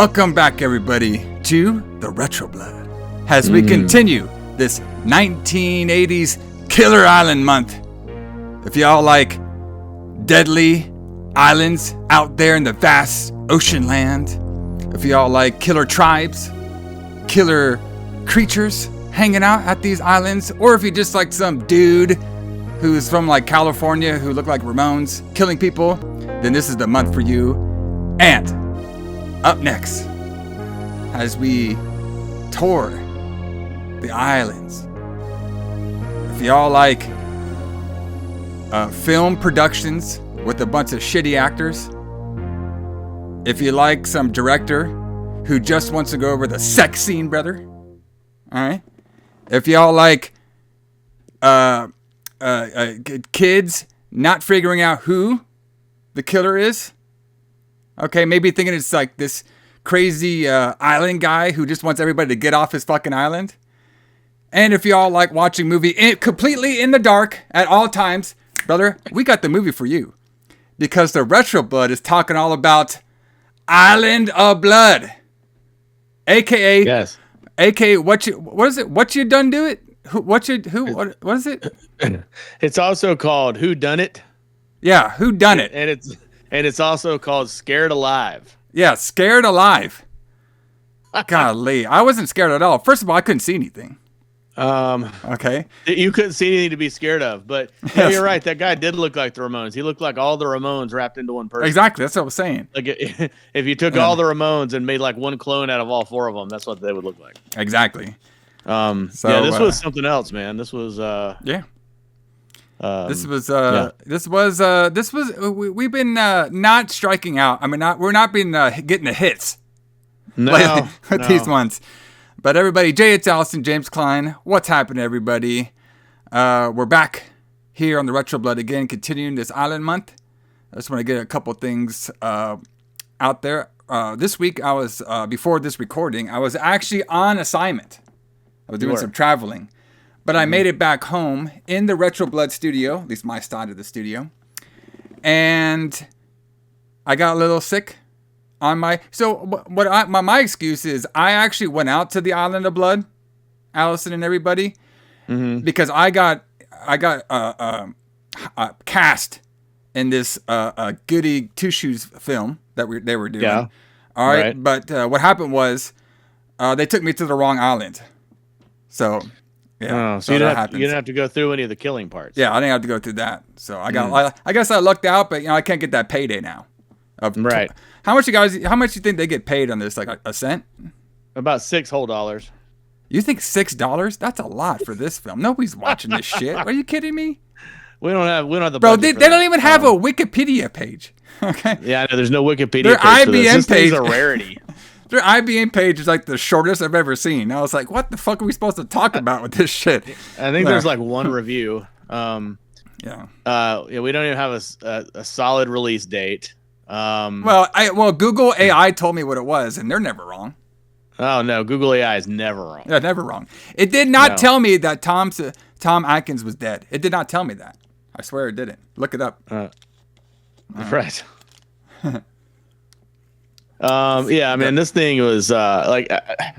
Welcome back, everybody, to the Retro Blood as we continue this 1980s Killer Island month. If y'all like deadly islands out there in the vast ocean land, if y'all like killer tribes, killer creatures hanging out at these islands, or if you just like some dude who's from like California who look like Ramones killing people, then this is the month for you. And up next, as we tour the islands, if y'all like film productions with a bunch of shitty actors, if you like some director who just wants to go over the sex scene, brother, all right? If y'all like kids not figuring out who the killer is, okay, maybe thinking it's like this crazy island guy who just wants everybody to get off his fucking island. And if y'all like watching movie completely in the dark at all times, brother, we got the movie for you. Because the Retro Blood is talking all about Island of Blood. AKA, yes. AKA, what is it? What you done do it? What is it? It's also called Who Done It? Yeah, Who Done It? And it's also called Scared Alive. Yeah, Scared Alive. Golly, I wasn't scared at all. First of all, I couldn't see anything. Okay. You couldn't see anything to be scared of, but yeah, you're right. That guy did look like the Ramones. He looked like all the Ramones wrapped into one person. Exactly, that's what I was saying. Like if you took all the Ramones and made like one clone out of all four of them, that's what they would look like. Exactly. So yeah, this was something else, man. This was yeah. We've been not striking out. I mean, we're not been getting the hits lately with these ones. But everybody, J.H, Alison, James, Kline, what's happening, everybody? We're back here on the Retro Blood again, continuing this Island Month. I just want to get a couple things out there. This week, I was before this recording, I was actually on assignment. I was doing some traveling. But I made it back home in the Retro Blood studio, at least my side of the studio. And I got a little sick on my... So my excuse is I actually went out to the Island of Blood, Alison and everybody, because I got cast in this Goody Two Shoes film that they were doing. Yeah. All right. But what happened was they took me to the wrong island. So... Yeah, so you didn't have to go through any of the killing parts. Yeah, I didn't have to go through that. So I guess I lucked out, but I can't get that payday now. Right. How much you think they get paid on this? Like a cent? About $6 whole. You think $6? That's a lot for this film. Nobody's watching this shit. Are you kidding me? We don't have the bro. They don't even have a Wikipedia page. Okay. Yeah, no, there's no Wikipedia Their page. IBM page is a rarity. Their IBM page is like the shortest I've ever seen. I was like, what the fuck are we supposed to talk about with this shit? I think there's like one review. Yeah, we don't even have a solid release date. Well, Google AI told me what it was, and they're never wrong. Oh no, Google AI is never wrong. Yeah, never wrong. It did not tell me that Tom Atkins was dead. It did not tell me that. I swear it didn't. Look it up. Right. Yeah, I mean, this thing was they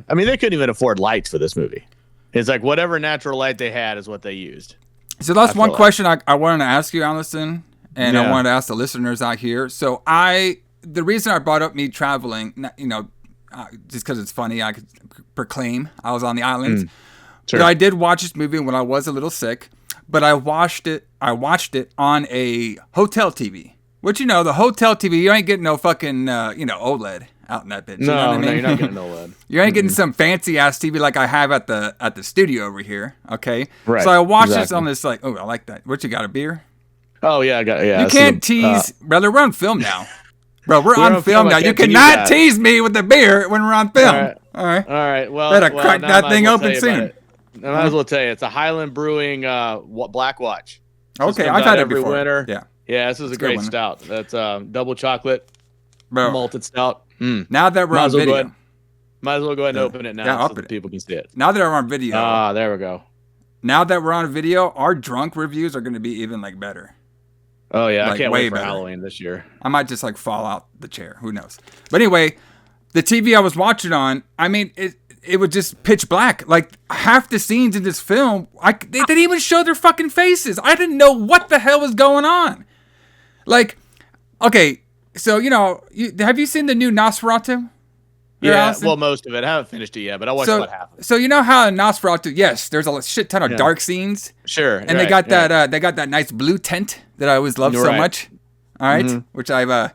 couldn't even afford lights for this movie. It's like whatever natural light they had is what they used. So that's one question I wanted to ask you, Alison, and I wanted to ask the listeners out here. So the reason I brought up me traveling, just because it's funny, I could proclaim I was on the islands. Sure. But I did watch this movie when I was a little sick, but I watched it on a hotel TV. Which, the hotel TV, you ain't getting no fucking, OLED out in that bitch. You know what I mean? No, you're not getting OLED. You ain't getting some fancy-ass TV like I have at the studio over here, okay? Right. So I watched this on this, I like that. What, you got, a beer? Oh, yeah, I got You can't tease. Brother, we're on film now. Bro, we're on film now. You cannot tease me with the beer when we're on film. All right. Well, better crack that thing open soon. I might as well tell you. It's a Highland Brewing Black Watch. Okay, I've had it before. Every winter. Yeah. Yeah, this is a great stout. That's double chocolate, malted stout. Now that we're on video. Might as well go ahead and open it now so people can see it. Now that we're on video. There we go. Now that we're on video, our drunk reviews are going to be even better. Oh, yeah. I can't wait for Halloween this year. I might just fall out the chair. Who knows? But anyway, the TV I was watching on, I mean, it was just pitch black. Like, half the scenes in this film, they didn't even show their fucking faces. I didn't know what the hell was going on. Like, okay, so, have you seen the new Nosferatu? Yeah, Alison? well, most of it. I haven't finished it yet, but I watched about half of it. So you know how in Nosferatu, yes, there's a shit ton of dark scenes. Sure. And they got that nice blue tent that I always love so much. All right, which I've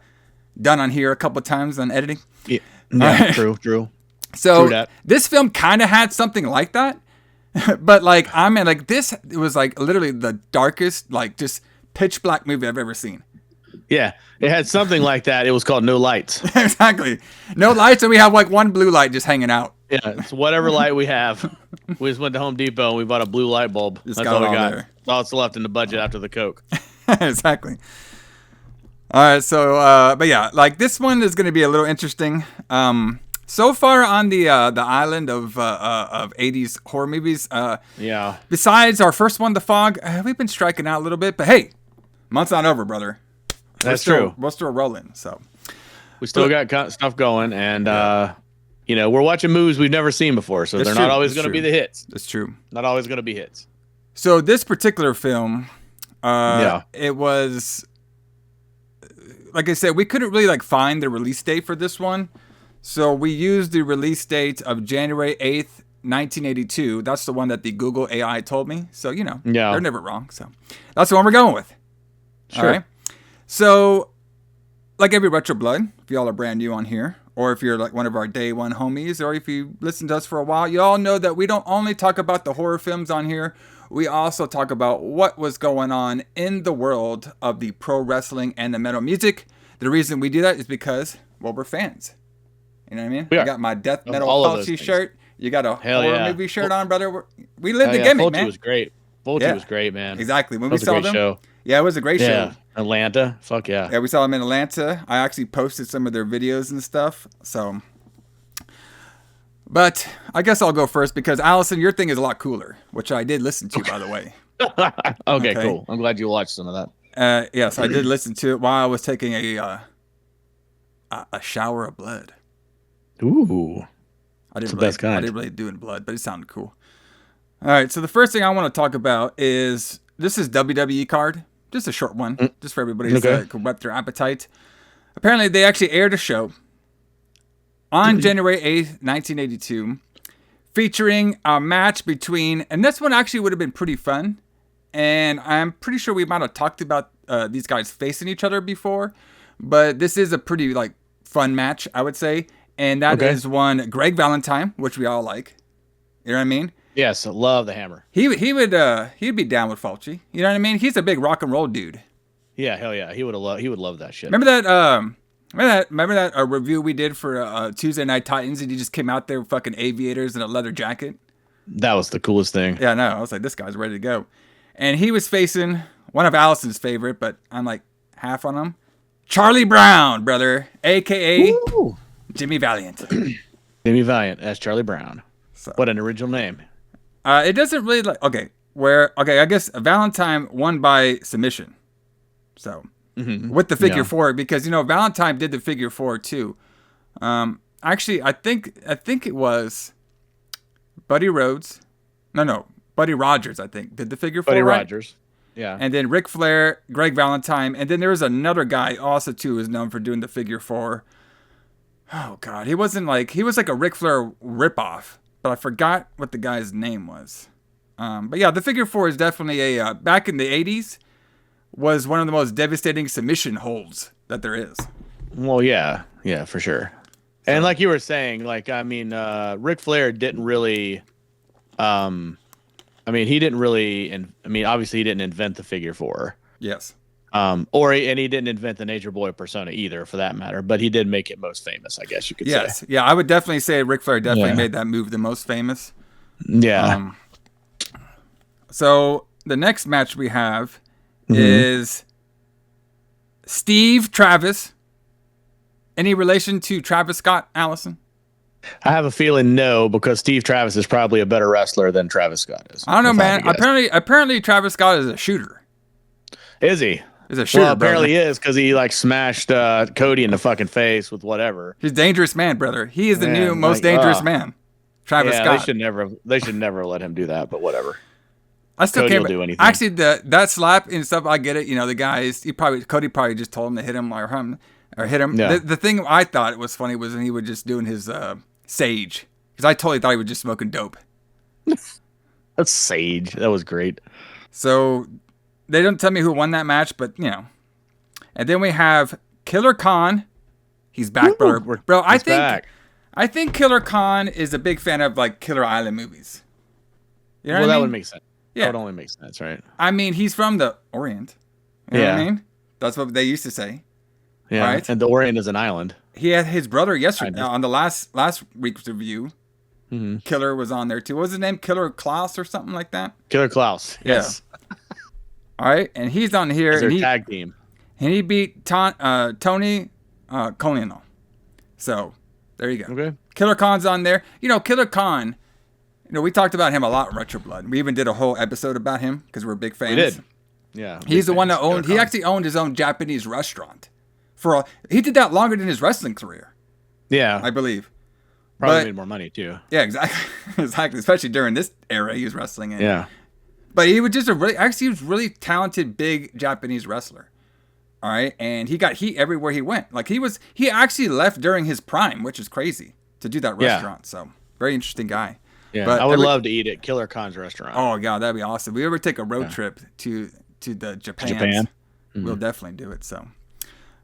done on here a couple of times on editing. Yeah, right. True. So this film kind of had something like that, but like this, it was like literally the darkest, like just pitch black movie I've ever seen. Yeah, it had something like that. It was called No Lights. Exactly, no lights, and we have like one blue light just hanging out. Yeah, it's whatever light we have. We just went to Home Depot and we bought a blue light bulb. That's all we got. That's all that's left in the budget after the Coke. Exactly. All right, so but yeah, like this one is going to be a little interesting. So far on the island of 80s horror movies, yeah. Besides our first one, The Fog, we've been striking out a little bit. But hey, month's not over, brother. That's true. We're still rolling, so we still got stuff going, and we're watching movies we've never seen before, so they're not always going to be the hits. That's true. Not always going to be hits. So this particular film, it was, like I said, we couldn't really like find the release date for this one. So we used the release date of January 8th, 1982. That's the one that the Google AI told me. So, they're never wrong. So that's the one we're going with. Sure. All right. So, like every Retro Blood, if y'all are brand new on here, or if you're like one of our day one homies, or if you listen to us for a while, you all know that we don't only talk about the horror films on here. We also talk about what was going on in the world of the pro wrestling and the metal music. The reason we do that is because, well, we're fans. You know what I mean? I got my death metal Fulci shirt. You got a horror movie shirt on, brother. We live the gimmick, man. Fulci was great. Fulci was great, man. Exactly. When we saw them, show. Yeah, it was a great show. Atlanta, fuck yeah. Yeah, we saw them in Atlanta. I actually posted some of their videos and stuff. So, but I guess I'll go first because Alison, your thing is a lot cooler, which I did listen to, by the way. Okay, cool. I'm glad you watched some of that. Yes, I did listen to it while I was taking a shower of blood. Ooh, I didn't really do in blood, but it sounded cool. All right, so the first thing I want to talk about is this is WWE card, just a short one, just for everybody to whet their appetite. Apparently, they actually aired a show on January 8th, 1982, featuring a match between, and this one actually would have been pretty fun, and I'm pretty sure we might have talked about these guys facing each other before, but this is a pretty like fun match, I would say. And that is one Greg Valentine, which we all like. You know what I mean? Yes, I love the Hammer. He'd be down with Fulci. You know what I mean? He's a big rock and roll dude. Yeah, hell yeah. He would love that shit. Remember that review we did for Tuesday Night Titans, and he just came out there with fucking aviators and a leather jacket? That was the coolest thing. Yeah, no, I was like, this guy's ready to go. And he was facing one of Alison's favorite, but I'm like half on him. Charlie Brown, brother, a.k.a. Woo! Jimmy Valiant. Jimmy Valiant as Charlie Brown. So, what an original name. It doesn't really like I guess Valentine won by submission. So with the figure four, because Valentine did the figure four too. Actually I think it was Buddy Rhodes. No, Buddy Rogers, I think, did the figure four. Buddy Rogers. Yeah. And then Ric Flair, Greg Valentine, and then there was another guy also too who was known for doing the figure four. Oh God, he was like a Ric Flair ripoff, but I forgot what the guy's name was. But yeah, the figure four is definitely back in the 80s, was one of the most devastating submission holds that there is. Well, yeah, for sure. So, and like you were saying, Ric Flair didn't really, obviously he didn't invent the figure four. Yes. And he didn't invent the Nature Boy persona either, for that matter. But he did make it most famous, I guess you could say. Yes, yeah, I would definitely say Ric Flair definitely made that move the most famous. Yeah. So the next match we have is Steve Travis. Any relation to Travis Scott, Alison? I have a feeling no, because Steve Travis is probably a better wrestler than Travis Scott is. I don't know, man. Apparently Travis Scott is a shooter. Is he? He's a shooter, well, apparently brother. he is, because he like smashed Cody in the fucking face with whatever. He's a dangerous man, brother. He is the new Man, most dangerous man. Travis Scott. They should never let him do that, but whatever. I still Cody can't will do anything. Actually, that slap and stuff, I get it. The guys, Cody probably just told him to hit him or hit him. Yeah. The thing I thought was funny was when he was just doing his sage, because I totally thought he was just smoking dope. That's sage. That was great. So they don't tell me who won that match, but And then we have Killer Khan. He's back, bro. I think Killer Khan is a big fan of like Killer Island movies. You know what I mean? That would make sense. Yeah. That would only make sense, right? I mean, he's from the Orient. You know what I mean? That's what they used to say. Yeah. Right? And the Orient is an island. He had his brother yesterday on the last week's review. Mm-hmm. Killer was on there too. What was his name? Killer Klaus or something like that? Killer Klaus. Yes. Yeah. All right. And he's on here. It's their tag team. And he beat Tony Colino. So there you go. Okay. Killer Khan's on there. Killer Khan, we talked about him a lot in Retro Blood. We even did a whole episode about him because we're big fans. We did. Yeah. He's the one that owned, he actually owned his own Japanese restaurant. He did that longer than his wrestling career. Yeah. I believe. Probably made more money too. Yeah, exactly. Exactly. Especially during this era he was wrestling in. Yeah. was really talented, big Japanese wrestler. All right. And he got heat everywhere he went. Like he actually left during his prime, which is crazy to do that restaurant. Yeah. So very interesting guy. Yeah. But I would love to eat at Killer Khan's restaurant. Oh God, that'd be awesome. If we ever take a road trip to the Japan. Mm-hmm. We'll definitely do it. So,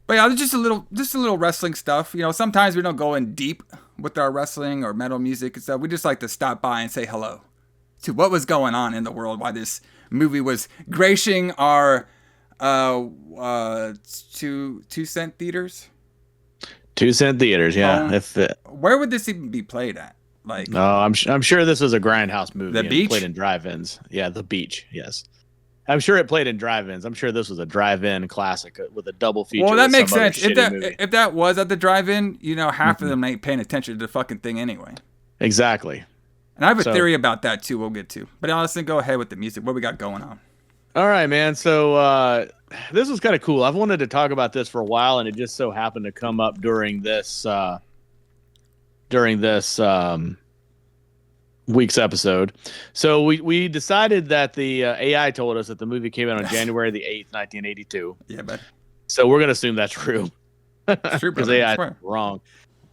but yeah, just a little wrestling stuff. Sometimes we don't go in deep with our wrestling or metal music and stuff. We just like to stop by and say hello to what was going on in the world, why this movie was gracing our 2-cent theaters. 2-cent theaters, yeah. Where would this even be played at? Like, no, I'm sure this was a grindhouse movie. The beach? Played in drive-ins. Yeah, the beach. Yes. I'm sure it played in drive-ins. I'm sure this was a drive-in classic with a double feature. Well, that makes sense. If that was at the drive-in, half of them ain't paying attention to the fucking thing anyway. Exactly. And I have a theory about that too. We'll get to. But Alison, go ahead with the music. What we got going on? All right, man. So this was kind of cool. I've wanted to talk about this for a while, and it just so happened to come up during this week's episode. So we decided that the AI told us that the movie came out on January the 8th, 1982. Yeah, but so we're gonna assume that's true. It's true, because AI is wrong.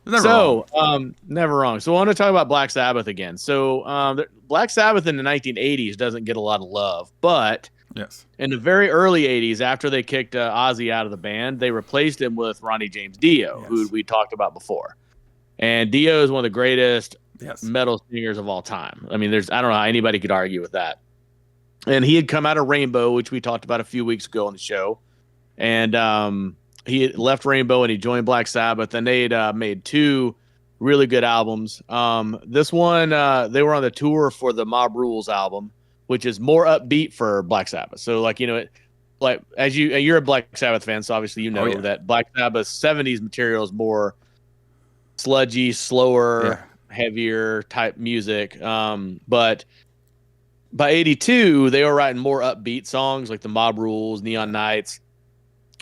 Never wrong. So I want to talk about Black Sabbath again. So Black Sabbath in the 1980s doesn't get a lot of love, but yes, in the very early 80s, after they kicked Ozzy out of the band, they replaced him with Ronnie James Dio, who we talked about before. And Dio is one of the greatest metal singers of all time. I mean, I don't know how anybody could argue with that. And he had come out of Rainbow, which we talked about a few weeks ago on the show. And he had left Rainbow and he joined Black Sabbath, and they had made 2 really good albums. This one, they were on the tour for the Mob Rules album, which is more upbeat for Black Sabbath. So, like, as you're a Black Sabbath fan, so obviously that Black Sabbath's 70s material is more sludgy, slower, heavier type music. But by 82, they were writing more upbeat songs like the Mob Rules, Neon Nights.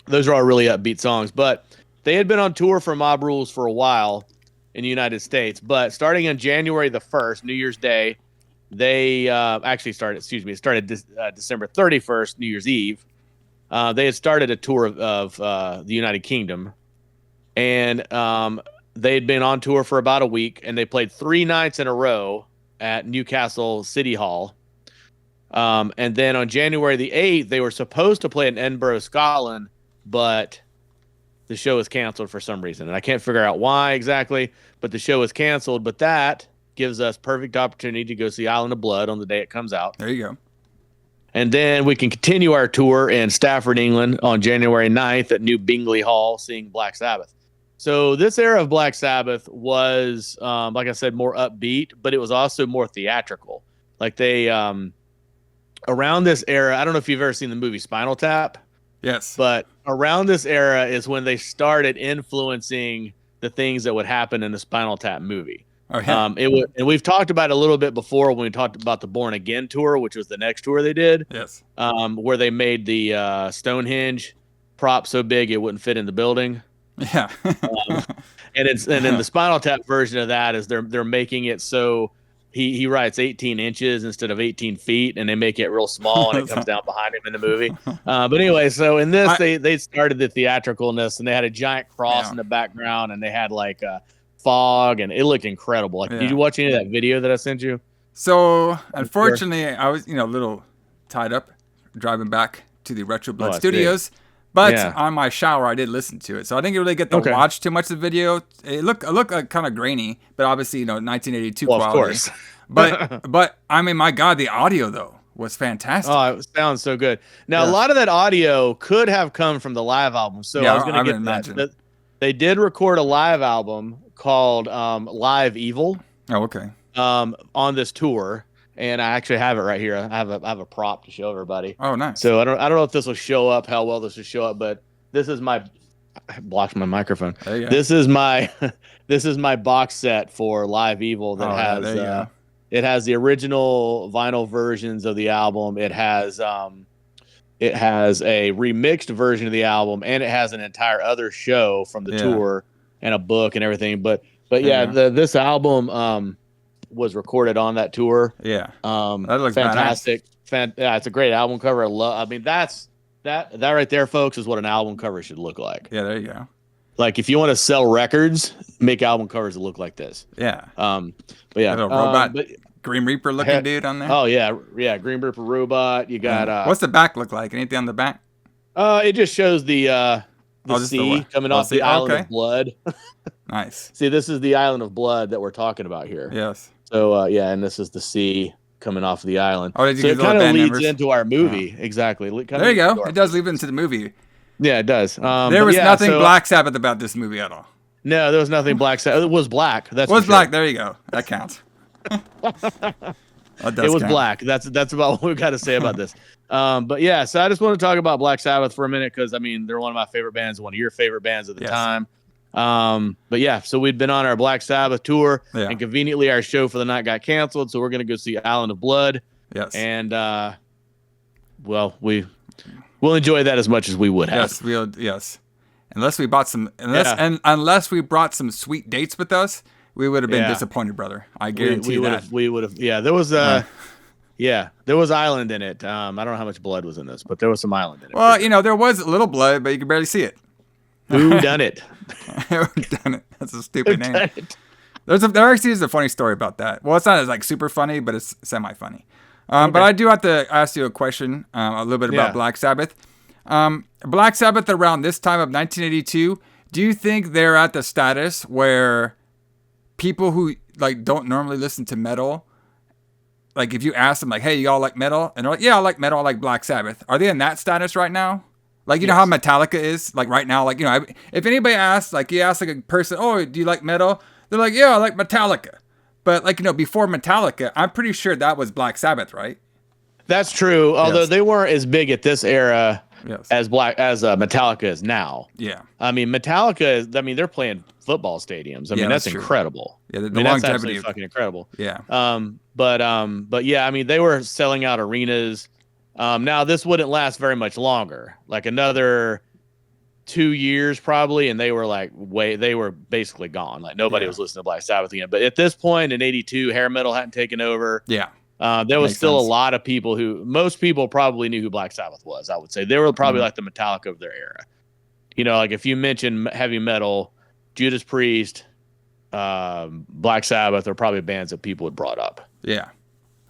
Those are all really upbeat songs. But they had been on tour for Mob Rules for a while in the United States. But starting on January the 1st, New Year's Day, they started December 31st, New Year's Eve. They had started a tour of the United Kingdom. And they had been on tour for about a week, and they played 3 nights in a row at Newcastle City Hall. And then on January the 8th, they were supposed to play in Edinburgh, Scotland, but the show was canceled for some reason. And I can't figure out why exactly, but the show was canceled. But that gives us perfect opportunity to go see Island of Blood on the day it comes out. There you go. And then we can continue our tour in Stafford, England on January 9th at New Bingley Hall, seeing Black Sabbath. So this era of Black Sabbath was, like I said, more upbeat, but it was also more theatrical. Like they, around this era, I don't know if you've ever seen the movie Spinal Tap. Yes. But around this era is when they started influencing the things that would happen in the Spinal Tap movie. Oh, yeah. And we've talked about it a little bit before when we talked about the Born Again tour, which was the next tour they did. Yes. Where they made the Stonehenge prop so big it wouldn't fit in the building. Yeah. And then the Spinal Tap version of that is they're making it so he writes 18 inches instead of 18 feet, and they make it real small, and it comes down behind him in the movie. But anyway, so in this, they started the theatricalness, and they had a giant cross in the background, and they had like fog, and it looked incredible. Like, did you watch any of that video that I sent you? So unfortunately, I was a little tied up driving back to the Retro Blood Studios. But on my shower, I did listen to it, so I didn't really get to watch too much of the video. It looked kind of grainy, but obviously 1982 quality. Of course. but I mean, my God, the audio though was fantastic. Oh, it sounds so good. Now a lot of that audio could have come from the live album. So I was going to get that. They did record a live album called Live Evil. Oh, okay. On this tour. And I actually have it right here. I have a prop to show everybody. Oh, nice. So I don't know if this will show up, how well this will show up, but this is I blocked my microphone. There you go. This is my box set for Live Evil that has it has the original vinyl versions of the album. It has a remixed version of the album, and it has an entire other show from the tour and a book and everything. But this album was recorded on that tour. Yeah. That looks fantastic. It's a great album cover. I mean, that right there, folks, is what an album cover should look like. Yeah, there you go. Like, if you want to sell records, make album covers that look like this. Yeah. But yeah. A robot Green Reaper looking dude on there. Oh yeah, Green Reaper robot. You got what's the back look like? Anything on the back? It just shows the sea coming off the Island of Blood. Nice. See, this is the Island of Blood that we're talking about here. Yes. So and this is the sea coming off of the island. Oh, so it kind of leads into our movie. Exactly. There you go. It does lead into the movie. Yeah, it does. There was nothing Black Sabbath about this movie at all. No, there was nothing Black Sabbath. It was black. That's black. There you go. That counts. It was black. That's about what we've got to say about this. But yeah, so I just want to talk about Black Sabbath for a minute because I mean they're one of my favorite bands, one of your favorite bands at the time. But yeah, so we'd been on our Black Sabbath tour, and conveniently our show for the night got canceled, so we're gonna go see Island of Blood. Yes. And we'll enjoy that as much as we would have. Yes. Unless we bought unless we brought some sweet dates with us, we would have been disappointed, brother. I guarantee that. We would have. Yeah, there was there was island in it. I don't know how much blood was in this, but there was some island in it. Well, there was a little blood, but you could barely see it. Who done it? Who done it? That's a stupid name. There actually is a funny story about that. Well, it's not as super funny, but it's semi-funny. But I do have to ask you a question, a little bit about Black Sabbath. Black Sabbath around this time of 1982, do you think they're at the status where people who don't normally listen to metal, if you ask them hey, y'all like metal? And they're like, yeah, I like metal, I like Black Sabbath. Are they in that status right now? You know how Metallica is right now, if anybody asks, you ask a person, oh, do you like metal? They're like, yeah, I like Metallica. But before Metallica, I'm pretty sure that was Black Sabbath, right? That's true. Although they weren't as big at this era as Metallica is now. Yeah. I mean, Metallica they're playing football stadiums. I mean, that's incredible. Yeah, the longevity, that's absolutely fucking incredible. Yeah. But yeah, I mean, they were selling out arenas. Now this wouldn't last very much longer, another 2 years probably, and they were basically gone. Nobody was listening to Black Sabbath again. But at this point in '82, hair metal hadn't taken over. Yeah. There was still a lot of people most people probably knew who Black Sabbath was. I would say they were probably the Metallica of their era. If you mention heavy metal, Judas Priest, Black Sabbath are probably bands that people had brought up. Yeah,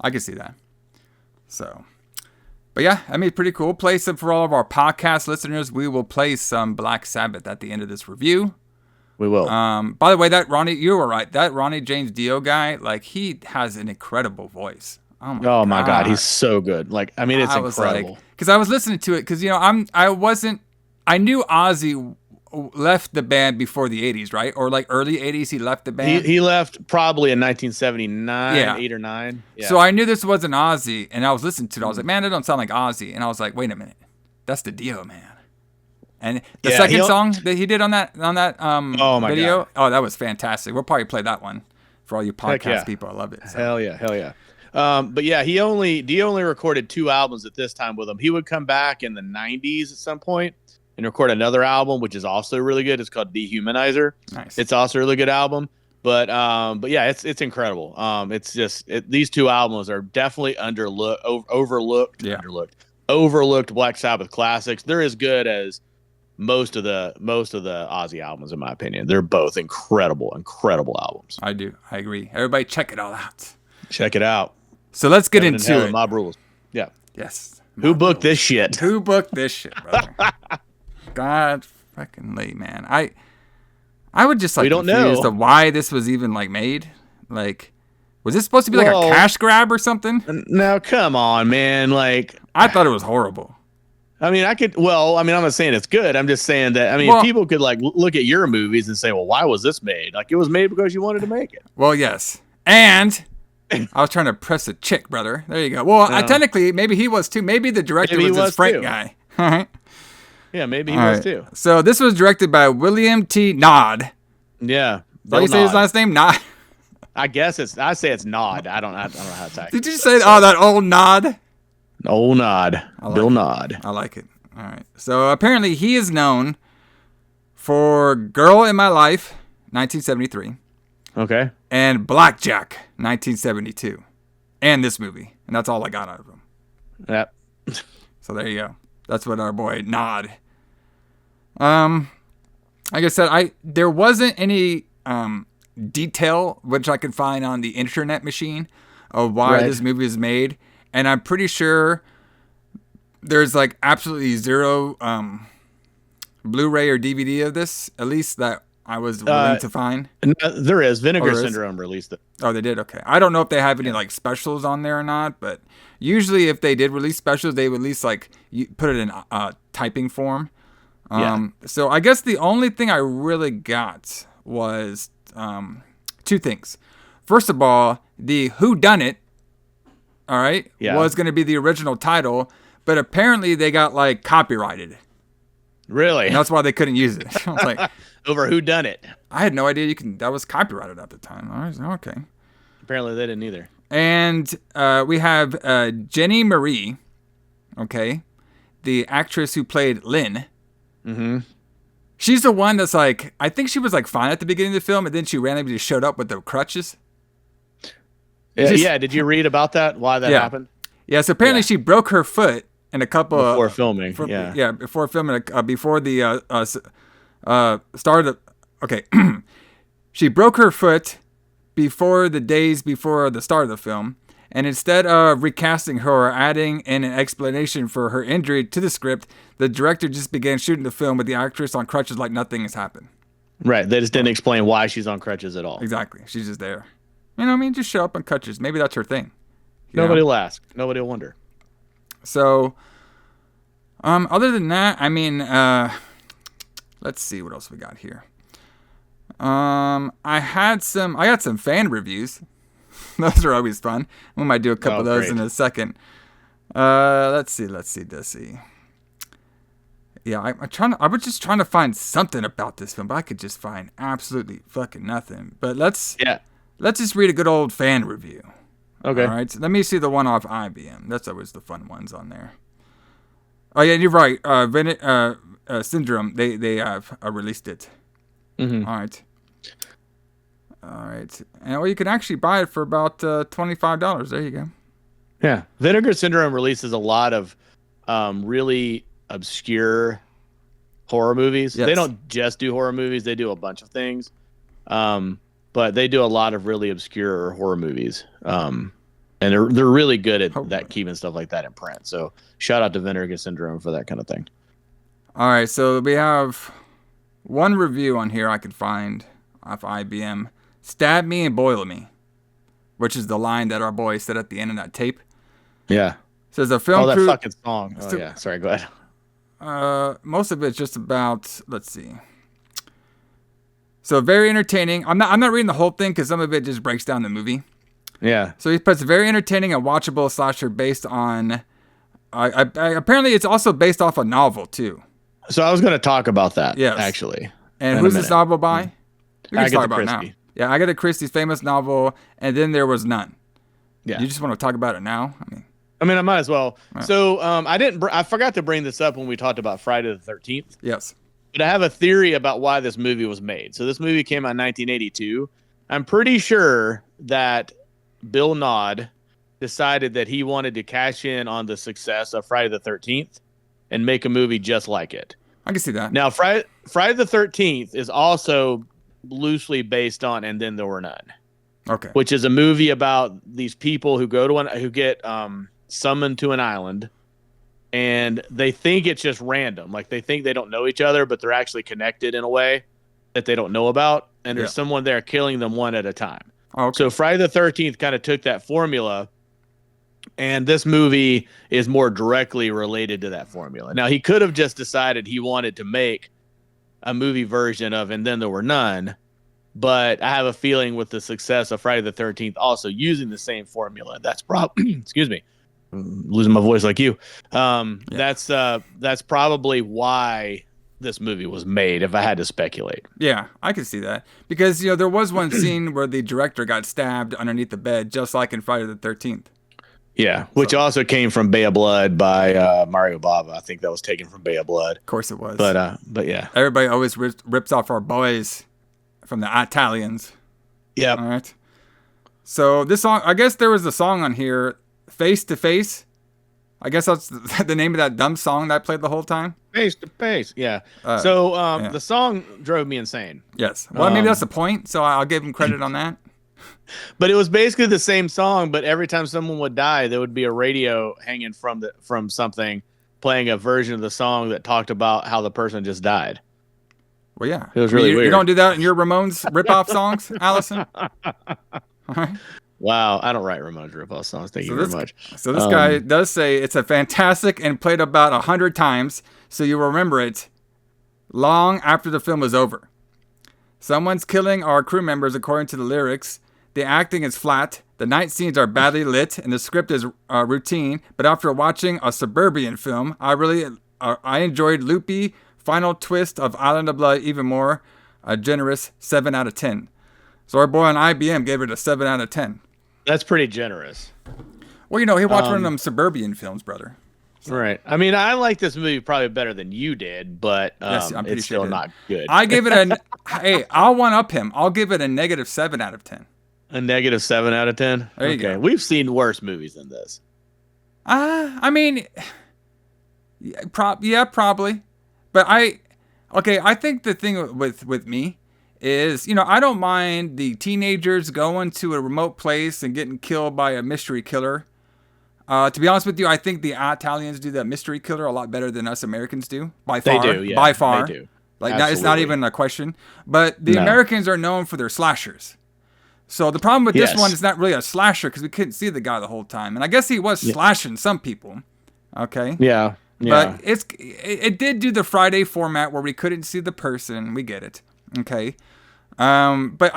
I can see that. So. But yeah, I mean, pretty cool. Play some for all of our podcast listeners. We will play some Black Sabbath at the end of this review. We will. By the way, you were right. That Ronnie James Dio guy, he has an incredible voice. Oh my God, he's so good. It's incredible. Because I was listening to it. Because I knew Ozzy left the band before the 80s, right? Or early 80s, he left the band. He left probably in 1979, 8 or 9. Yeah. So I knew this wasn't Ozzy, and I was listening to it. I was like, man, it don't sound like Ozzy. And I was like, wait a minute, that's the Dio man. And the second song that he did on that oh my video, God. oh, that was fantastic. We'll probably play that one For all you podcast people, I love it. So. Hell yeah. But yeah, he only recorded 2 albums at this time with him. He would come back in the 90s at some point and record another album, which is also really good. It's called Dehumanizer. Nice. It's also a really good album. But yeah, it's incredible. It's just these 2 albums are definitely overlooked Black Sabbath classics. They're as good as most of the Ozzy albums, in my opinion. They're both incredible albums. I agree. Everybody check it all out. Check it out. So let's get into it. Mob Rules. Yeah. Yes. Who booked this shit? Who booked this shit, brother? God fucking late, man. I would just like confused of why this was even like made. Like, was this supposed to be like a cash grab or something? No, come on, man. Like, I thought it was horrible. I mean, I'm not saying it's good. I'm just saying that, people could like look at your movies and say, well, why was this made? Like, it was made because you wanted to make it. Well, yes. And I was trying to press a chick, brother. There you go. Well, technically, maybe he was too. Maybe the director was this Frank guy. All right. Yeah, maybe he was too. So this was directed by William T. Naud. Yeah. How do you say his last name? Naud. I say it's Naud. I don't know how to say. Did you say that old Naud? Old Naud. Bill Naud. I like it. All right. So apparently he is known for Girl in My Life, 1973. Okay. And Blackjack, 1972. And this movie. And that's all I got out of him. Yep. So there you go. That's what our boy Naud. Like I said, there wasn't any detail which I could find on the internet machine of why this movie is made. And I'm pretty sure there's like absolutely zero Blu-ray or DVD of this, at least that I was willing to find. There is. Vinegar Syndrome released it. Oh, they did? Okay. I don't know if they have any like specials on there or not, but usually if they did release specials, they would at least like put it in typing form. So I guess the only thing I really got was 2 things. First of all, the Whodunit, all right, was going to be the original title, but apparently they got like copyrighted. Really? And that's why they couldn't use it. I was like, over Whodunit. I had no idea that was copyrighted at the time. I was okay. Apparently they didn't either. And we have Jeanine Marie, okay, the actress who played Lynn. Mm-hmm. She's the one that's like, I think she was like fine at the beginning of the film, and then she randomly just showed up with the crutches. Yeah, did you read about that? Why that happened? Yeah, so apparently she broke her foot in a couple before filming. Before filming, before the start of. Okay, she broke her foot before the start of the film, and instead of recasting her or adding in an explanation for her injury to the script, the director just began shooting the film with the actress on crutches like nothing has happened. Right, they just didn't explain why she's on crutches at all. Exactly, she's just there. You know what I mean? Just show up on crutches. Maybe that's her thing. Nobody will ask. Nobody will wonder. So, other than that, I mean, let's see what else we got here. I got some fan reviews. Those are always fun. We might do a couple of those in a second. Let's see. Yeah, I was just trying to find something about this film, but I could just find absolutely fucking nothing. But let's just read a good old fan review. Okay. All right. So let me see the one off IBM. That's always the fun ones on there. Oh yeah, you're right. Syndrome. They have released it. Mm-hmm. All right. And you can actually buy it for about $25. There you go. Yeah. Vinegar Syndrome releases a lot of really obscure horror movies. Yes. They don't just do horror movies. They do a bunch of things. But they do a lot of really obscure horror movies. And they're really good at keeping stuff like that in print. So shout out to Vinegar Syndrome for that kind of thing. All right. So we have one review on here I could find off IBM. Stab me and boil me, which is the line that our boy said at the end of that tape. Yeah. Says the film crew. Oh, that fucking song. Oh, yeah. Sorry, go ahead. Most of it's just about, let's see. So very entertaining. I'm not reading the whole thing because some of it just breaks down the movie. Yeah. So he puts very entertaining and watchable slasher based on. Apparently, it's also based off a novel too. So I was going to talk about that. Yes. Actually. And who's this novel by? Agatha Christie. Yeah, Agatha Christie's famous novel, And Then There Was None. Yeah. You just want to talk about it now? I might as well. Right. So I forgot to bring this up when we talked about Friday the 13th. Yes. But I have a theory about why this movie was made. So this movie came out in 1982. I'm pretty sure that Bill Naud decided that he wanted to cash in on the success of Friday the 13th and make a movie just like it. I can see that. Now, Friday the 13th is also loosely based on And Then There Were None. Okay. Which is a movie about these people who who get summoned to an island, and they think it's just random. Like, they think they don't know each other, but they're actually connected in a way that they don't know about. And there's someone there killing them one at a time. Okay. So Friday the 13th kind of took that formula, and this movie is more directly related to that formula. Now, he could have just decided he wanted to make a movie version of And Then There Were None, but I have a feeling with the success of Friday the 13th also using the same formula, that's probably, excuse me, I'm losing my voice like you. That's probably why this movie was made, if I had to speculate. Yeah, I can see that. Because, there was one scene where the director got stabbed underneath the bed, just like in Friday the 13th. Yeah, which also came from Bay of Blood by Mario Bava. I think that was taken from Bay of Blood. Of course it was. But yeah. Everybody always rips off our boys from the Italians. Yeah. All right. So this song, I guess there was a song on here, Face to Face. I guess that's the name of that dumb song that I played the whole time. Face to Face, yeah. The song drove me insane. Yes. Well, maybe that's the point, so I'll give him credit on that. But it was basically the same song, but every time someone would die, there would be a radio hanging from something playing a version of the song that talked about how the person just died. Well, yeah. It was really weird. You don't do that in your Ramones rip-off songs, Alison? All right. Wow, I don't write Ramones rip-off songs. Thank you very much. So this guy does say it's a fantastic and played about 100 times, so you remember it long after the film is over. Someone's killing our crew members according to the lyrics. The acting is flat. The night scenes are badly lit, and the script is routine. But after watching a suburban film, I enjoyed loopy final twist of Island of Blood even more. A generous 7 out of 10. So our boy on IBM gave it a 7 out of 10. That's pretty generous. Well, he watched one of them suburban films, brother. So. Right. I mean, I like this movie probably better than you did, but yes, I'm pretty it's still not good. I give it hey, I'll one up him. I'll give it a negative 7 out of 10. A negative 7 out of 10? There you go. We've seen worse movies than this. I mean, probably. But I think the thing with me is, I don't mind the teenagers going to a remote place and getting killed by a mystery killer. To be honest with you, I think the Italians do that mystery killer a lot better than us Americans do. By far. They do, yeah. By far. They do. Like, it's not even a question. But the Americans are known for their slashers. So the problem with this one is not really a slasher because we couldn't see the guy the whole time. And I guess he was slashing some people. Okay? Yeah. But it did do the Friday format where we couldn't see the person. We get it. Okay? But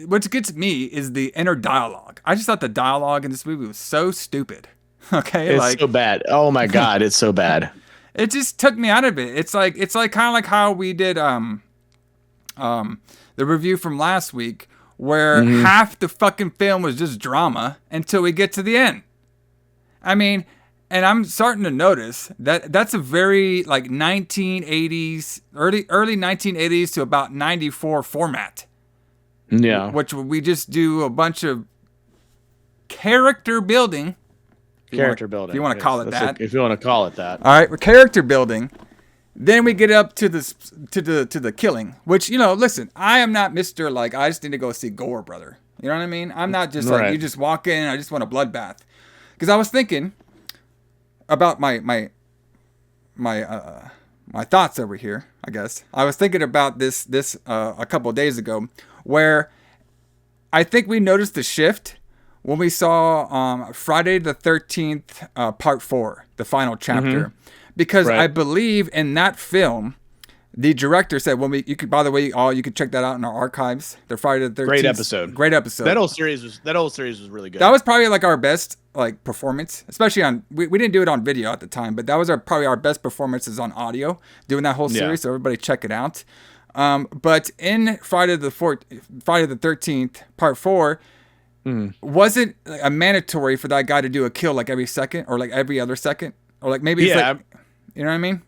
what gets me is the inner dialogue. I just thought the dialogue in this movie was so stupid. Okay? It's so bad. Oh my God, it's so bad. It just took me out of it. It's like kind of like how we did the review from last week where half the fucking film was just drama until we get to the end. I mean, and I'm starting to notice that that's a very 1980s, early 1980s to about 94 format. Yeah. Which we just do a bunch of character building. If you want to call it that. If you want to call it that. All right, we're character building. Then we get up to the killing, which, listen, I am not Mr. I just need to go see gore, brother. You know what I mean? I'm not just you just walk in, I just want a bloodbath. Because I was thinking about my thoughts over here, I guess. I was thinking about this a couple of days ago, where I think we noticed the shift when we saw Friday the 13th, Part 4, the final chapter. Because I believe in that film, the director said, you could check that out in our archives. The Friday the 13th. Great episode. That whole series was really good. That was probably our best performance, especially on, we didn't do it on video at the time, but that was probably our best performances on audio, doing that whole series. So everybody check it out. But in Friday the 13th, Part 4, wasn't a mandatory for that guy to do a kill like every second or like every other second? Or like maybe it's like, you know what I mean?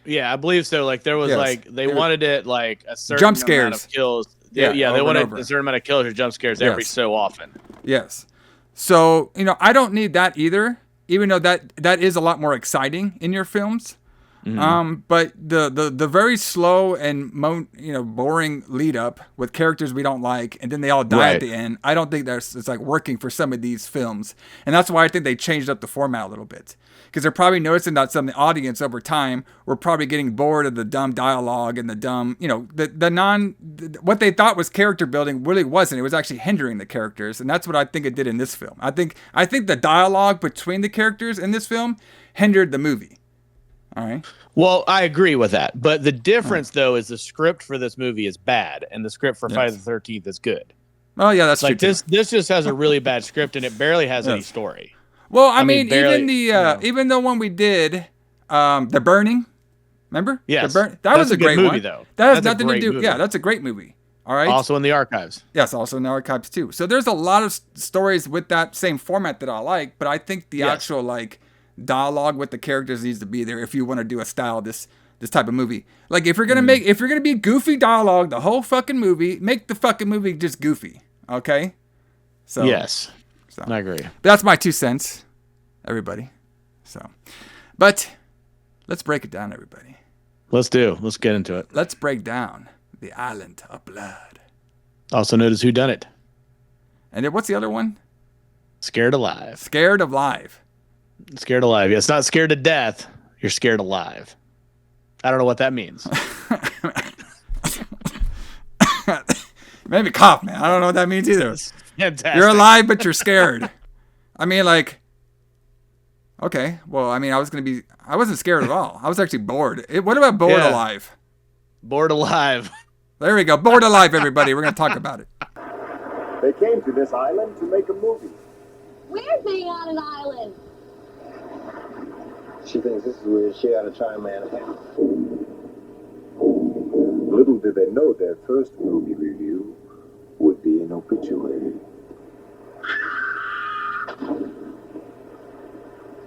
Yeah, I believe so. Like there was like they wanted it like a certain jump scares. amount of kills. They wanted a certain amount of kills or jump scares every so often. Yes. So, I don't need that either, even though that is a lot more exciting in your films. But the very slow and boring lead up with characters we don't like, and then they all die at the end. I don't think it's like working for some of these films, and that's why I think they changed up the format a little bit, because they're probably noticing that some of the audience over time were probably getting bored of the dumb dialogue and the dumb, what they thought was character building really wasn't. It was actually hindering the characters, and that's what I think it did in this film. I think the dialogue between the characters in this film hindered the movie. All right. Well, I agree with that. But the difference, though, is the script for this movie is bad, and the script for Friday the 13th is good. Oh, yeah, that's like true. This just has a really bad script, and it barely has any story. Well, I mean barely, even the one we did, The Burning, remember? Yes. That was a great movie, one. though. That has nothing to do. Yeah, that's a great movie. All right. Also in the archives. Yes, also in the archives, too. So there's a lot of stories with that same format that I like, but I think the actual, dialogue with the characters needs to be there if you want to do a style this type of movie. Like if you're gonna be goofy dialogue the whole fucking movie, make the fucking movie just goofy. Okay? So I agree. That's my 2 cents, everybody. So but let's break it down, everybody. Let's get into it. Let's break down The Island of Blood. Also known as Whodunit. And then what's the other one? Scared Alive. Scared Alive. Scared alive. Yeah, it's not scared to death. You're scared alive. I don't know what that means. Made me cough, man. I don't know what that means either. Fantastic. You're alive, but you're scared. I mean, okay. Well, I mean, I wasn't scared at all. I was actually bored. What about bored alive? Bored alive. There we go. Bored alive, everybody. We're going to talk about it. They came to this island to make a movie. We're being on an island. She thinks this is weird. She ought to try Manhattan. Little did they know their first movie review would be an obituary.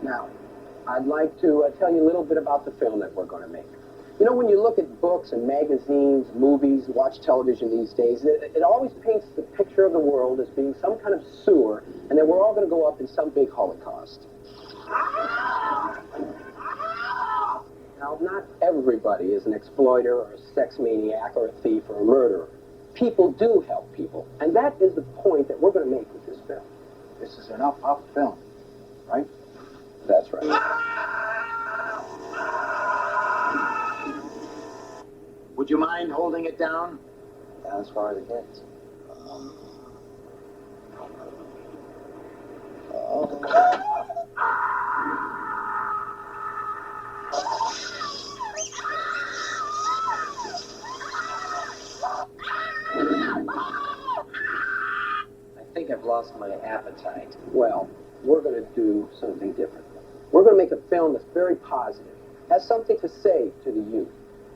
Now, I'd like to tell you a little bit about the film that we're going to make. You know, when you look at books and magazines, movies, watch television these days, it always paints the picture of the world as being some kind of sewer, and that we're all going to go up in some big holocaust. Now, not everybody is an exploiter or a sex maniac or a thief or a murderer. People do help people, and that is the point that we're going to make with this film. This is an up film, right? That's right. Would you mind holding it down? Down as far as it gets. I think I've lost my appetite. Well, we're going to do something different. We're going to make a film that's very positive, has something to say to the youth,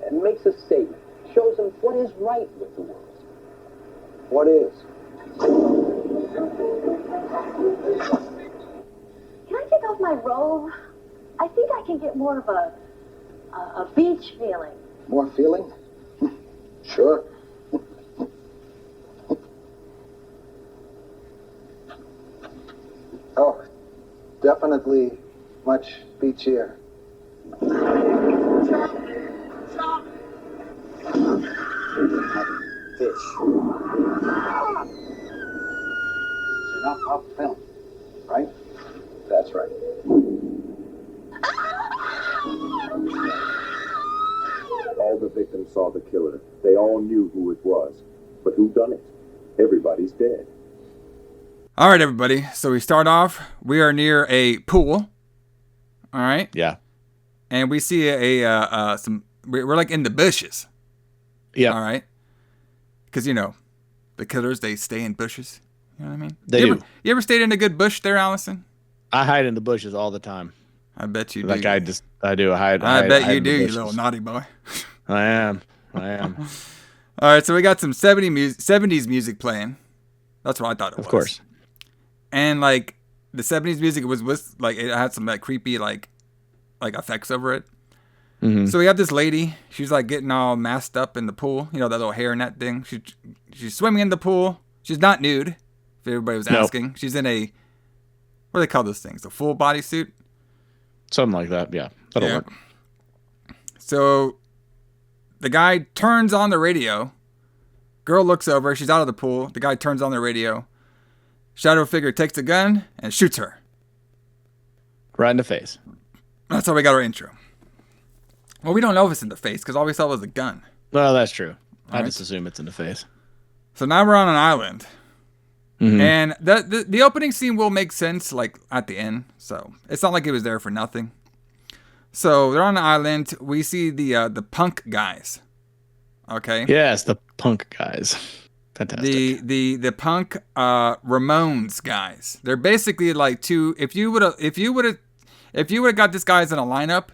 and makes a statement, shows them what is right with the world. What is? Can I take off my robe? I think I can get more of a beach feeling. More feeling? Sure. Oh, definitely much beachier. Fish. It's an up film, right? That's right. All the victims saw the killer. They all knew who it was. But who done it? Everybody's dead. All right, everybody. So we start off. We are near a pool. All right. Yeah. And we see we're like in the bushes. Yeah. All right. Because, the killers, they stay in bushes. You know what I mean? They do. You ever stayed in a good bush there, Allison? I hide in the bushes all the time. I bet you do. I do. I hide. I bet you in do, the you bushes. little naughty boy. I am. I am. All right, so we got some 70s music playing. That's what I thought it was. Of course. And like the 70s music was like it had some like creepy like effects over it. Mm-hmm. So we have this lady. She's like getting all masked up in the pool. You know, that little hairnet thing. She's swimming in the pool. She's not nude. If everybody was asking, she's in a, what do they call those things? A full bodysuit. Something like that. Yeah, that'll work. So the guy turns on the radio. Girl looks over. She's out of the pool. The guy turns on the radio. Shadow figure takes a gun and shoots her. Right in the face. That's how we got our intro. Well, we don't know if it's in the face because all we saw was a gun. Well, that's true. I just assume it's in the face. So now we're on an island. Mm-hmm. And the opening scene will make sense like at the end. So it's not like it was there for nothing. So they're on an island. We see the punk guys. Okay. Yes, the punk guys. Fantastic. The punk Ramones guys. They're basically like two. If you would have got this guys in a lineup,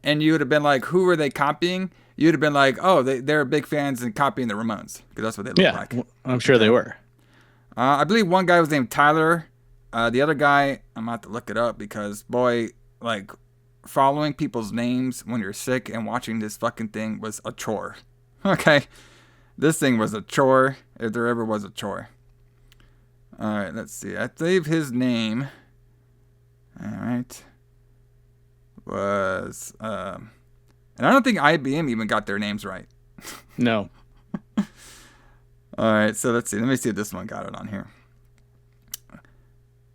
and you would have been like, who are they copying? You'd have been like, oh, they're big fans and copying the Ramones because that's what they look like. I'm sure they were. I believe one guy was named Tyler. The other guy, I'm gonna have to look it up because boy, like following people's names when you're sick and watching this fucking thing was a chore. Okay. This thing was a chore, if there ever was a chore. All right, let's see. I believe his name, all right, was, and I don't think IBM even got their names right. No. All right, so let's see. Let me see if this one got it on here.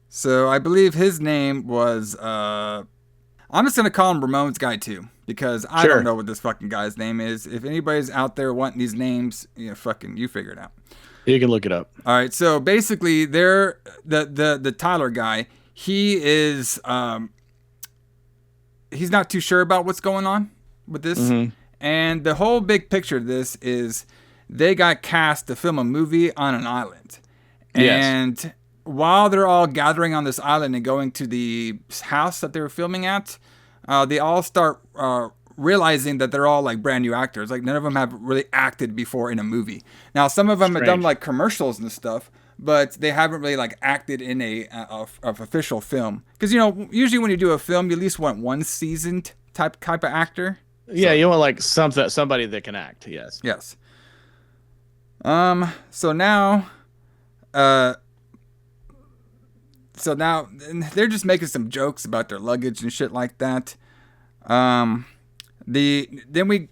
So I believe his name was, I'm just going to call him Ramones Guy 2. Because I don't know what this fucking guy's name is. If anybody's out there wanting these names, you figure it out. You can look it up. All right, so basically, they're the Tyler guy. He is he's not too sure about what's going on with this, and the whole big picture of this is they got cast to film a movie on an island, and while they're all gathering on this island and going to the house that they were filming at. They all start realizing that they're all like brand new actors. Like none of them have really acted before in a movie. Now some of them have done like commercials and stuff, but they haven't really like acted in a official film. Because usually when you do a film, you at least want one seasoned type of actor. Yeah, you want like somebody that can act. Yes. Yes. So now they're just making some jokes about their luggage and shit like that. Then we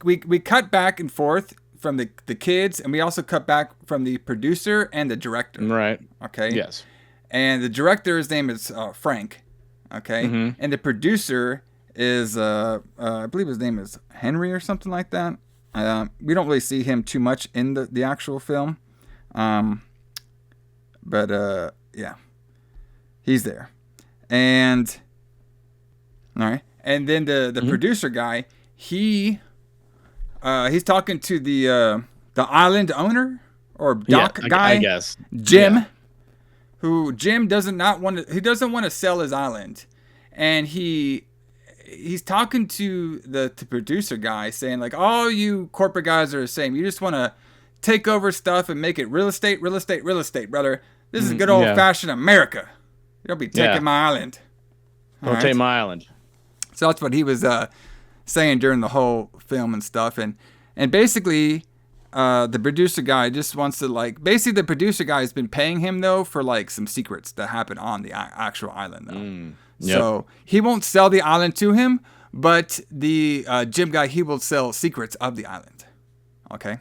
cut back and forth from the kids, and we also cut back from the producer and the director. Right. Okay. Yes. And the director's name is Frank. Okay. And the producer is I believe his name is Henry or something like that. We don't really see him too much in the actual film. But yeah. He's there. And all right. And then the producer guy, he's talking to the island owner or dock guy, I guess. Jim, who Jim doesn't want to sell his island. And he's talking to the producer guy saying like, all you corporate guys are the same. You just want to take over stuff and make it real estate, brother. This is good old fashioned America. You'll be taking my island. Don't take my island. So that's what he was saying during the whole film and stuff. And basically, the producer guy just wants to the producer guy has been paying him though for like some secrets that happen on the actual island though. So he won't sell the island to him, but the Jim guy, he will sell secrets of the island. Okay.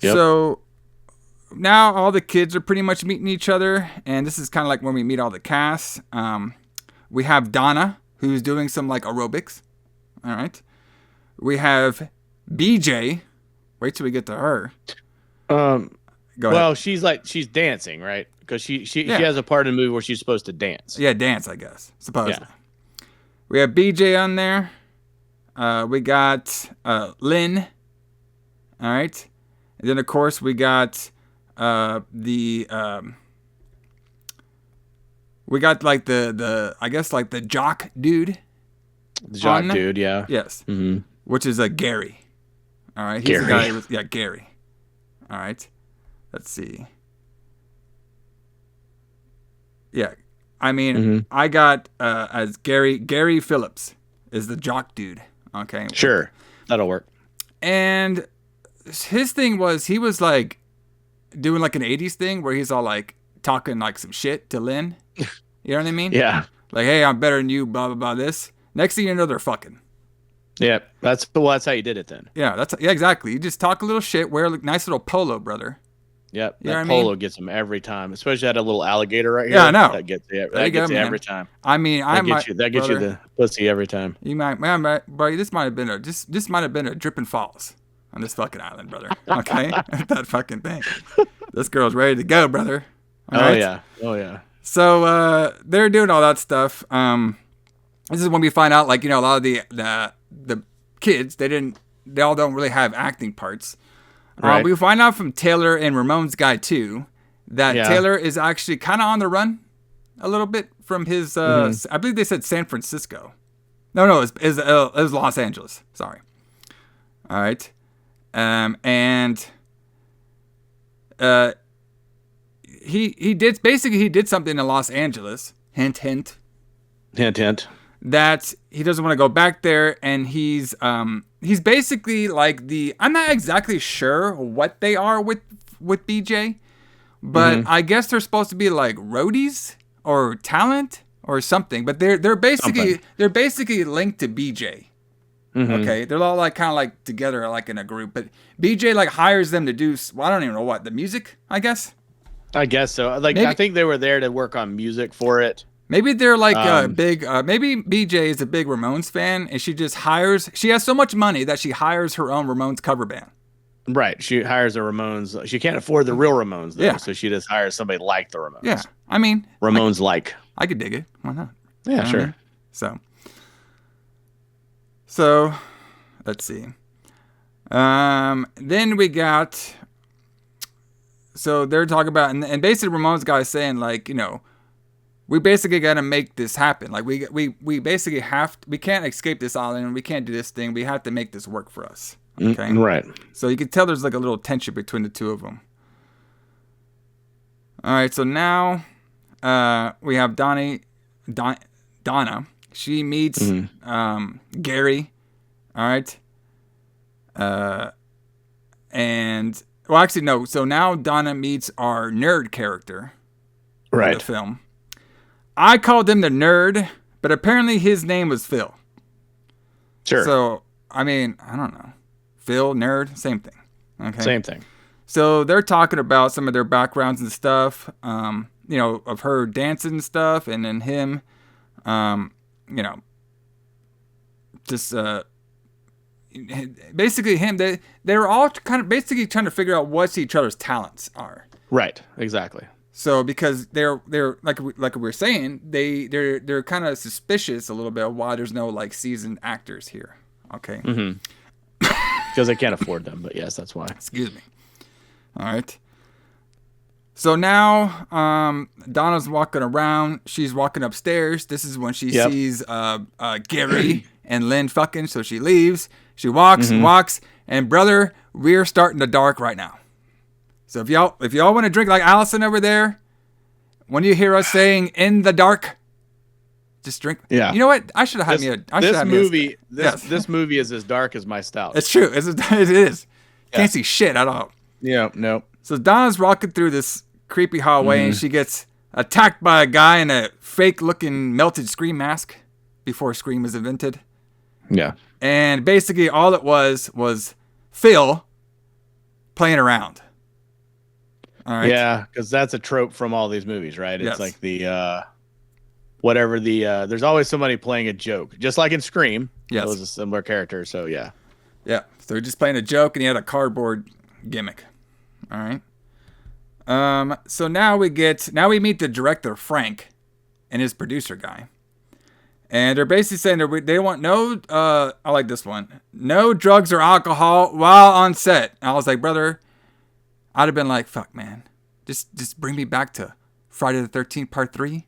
Yep. So now all the kids are pretty much meeting each other, and this is kind of like when we meet all the cast. We have Donna, who's doing some like aerobics. All right. We have BJ. Wait till we get to her. Go ahead. She's dancing, right? Because she has a part in the movie where she's supposed to dance. Yeah, dance, I guess. Supposedly. Yeah. We have BJ on there. We got Lynn. All right. And then of course we got we got like the I guess like the jock dude. The jock dude, yeah. Yes. Which is Gary. All right. He's the guy who was, Gary. All right. Let's see. Yeah. I mean, I got as Gary Phillips is the jock dude. Okay. Sure. That'll work. And his thing was, he was like doing like an 80s thing where he's all like talking like some shit to Lynn. You know what I mean? Yeah. Like, hey, I'm better than you, blah, blah, blah, this. Next thing you know, they're fucking. Yeah. That's how you did it then. Yeah, exactly. You just talk a little shit, wear a nice little polo, brother. Yep. You know that polo gets them every time, especially that little alligator right here. Yeah, I know. That gets you every time. I mean, that gets you the pussy every time. You might, bro, this might have been a dripping falls on this fucking island, brother. Okay? That fucking thing. This girl's ready to go, brother. All right? Oh, yeah. So, they're doing all that stuff. This is when we find out, like, you know, a lot of the kids, they all don't really have acting parts. Right. We find out from Taylor and Ramones guy too that Taylor is actually kind of on the run a little bit from his. I believe they said San Francisco. No, it was Los Angeles. Sorry. All right, and he did something in Los Angeles. Hint, hint. Hint, hint. That he doesn't want to go back there, and he's basically like I'm not exactly sure what they are with BJ, but I guess they're supposed to be like roadies or talent or something. But they're basically linked to BJ. Okay, they're all like kind of like together like in a group, but BJ like hires them to do I don't even know what, the music, I guess. I guess so. Like I think they were there to work on music for it. Maybe they're like a big, maybe BJ is a big Ramones fan, and she has so much money that she hires her own Ramones cover band. Right. She hires the Ramones. She can't afford the real Ramones, though, so she just hires somebody like the Ramones. Yeah. I mean. Ramones like. I could dig it. Why not? Yeah, sure. I mean? So, let's see. Then we got, so they're talking about, and basically Ramones guy is saying, like, you know, we basically got to make this happen. Like we basically we can't escape this island. We can't do this thing. We have to make this work for us. Okay. Right. So you can tell there's like a little tension between the two of them. All right. So now we have Donna. She meets Gary. All right. And well, actually no. So now Donna meets our nerd character. Right. In the film. I called him the nerd, but apparently his name was Phil. Sure. So, I mean, I don't know. Phil, nerd, same thing. Okay. Same thing. So they're talking about some of their backgrounds and stuff, you know, of her dancing and stuff, and then him, you know, just basically him. They were all kind of basically trying to figure out what each other's talents are. Right. Exactly. So because they're like we were saying, they're kind of suspicious a little bit of why there's no like seasoned actors here. Okay. Because they can't afford them, but yes, that's why. Excuse me. All right. So now Donna's walking around. She's walking upstairs. This is when she sees Gary and Lynn fucking. So she leaves. She walks and walks. And brother, we're starting to dark right now. So if y'all want to drink like Alison over there, when you hear us saying "in the dark," just drink. Yeah. You know what? I should have had This movie is as dark as my stout. It's true. It is. Yeah. Can't see shit at all. Yeah. No. So Donna's walking through this creepy hallway, and she gets attacked by a guy in a fake-looking melted Scream mask before Scream was invented. Yeah. And basically, all it was Phil playing around. All right. Yeah, because that's a trope from all these movies, right? It's like the whatever the there's always somebody playing a joke, just like in Scream. Yes, it was a similar character. So yeah. So they're just playing a joke, and he had a cardboard gimmick. All right. So now we meet the director Frank, and his producer guy, and they're basically saying they want no. I like this one. No drugs or alcohol while on set. And I was like, brother. I'd have been like, fuck, man. Just bring me back to Friday the 13th, Part 3.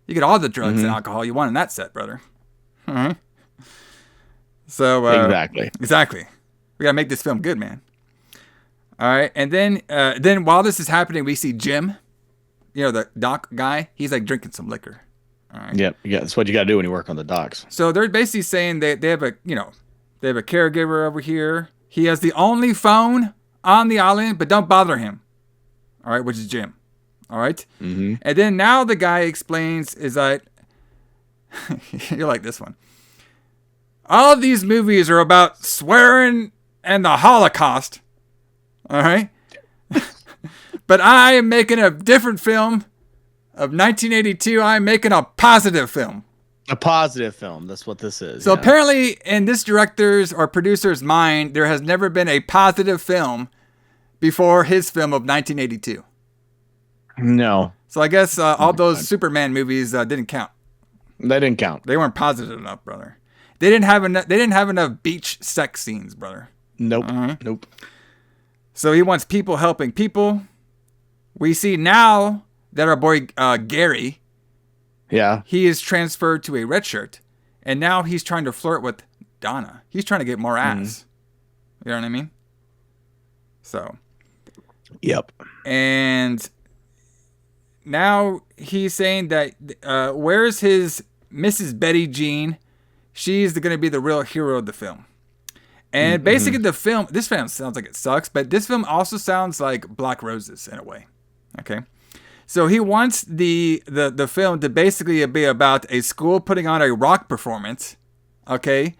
You get all the drugs and alcohol you want in that set, brother. All right. So Exactly. We gotta make this film good, man. All right, and then while this is happening, we see Jim, the dock guy. He's like drinking some liquor. All right. Yep. Yeah, that's what you gotta do when you work on the docks. So they're basically saying they have a caregiver over here. He has the only phone on the island, but don't bother him. All right, which is Jim. All right. Mm-hmm. And then now the guy explains is that you like this one. All of these movies are about swearing and the Holocaust. All right. But I am making a different film of 1982. I'm making a positive film. A positive film. That's what this is. So apparently in this director's or producer's mind, there has never been a positive film before his film of 1982. No. So I guess all those Superman movies didn't count. They didn't count. They weren't positive enough, brother. They didn't have enough beach sex scenes, brother. Nope. Uh-huh. Nope. So he wants people helping people. We see now that our boy Gary, he is transferred to a red shirt, and now he's trying to flirt with Donna. He's trying to get more ass. You know what I mean? So. Yep. And now he's saying that where's his Mrs. Betty Jean? She's going to be the real hero of the film. And basically this film sounds like it sucks, but this film also sounds like Black Roses in a way. Okay. So he wants the film to basically be about a school putting on a rock performance, okay,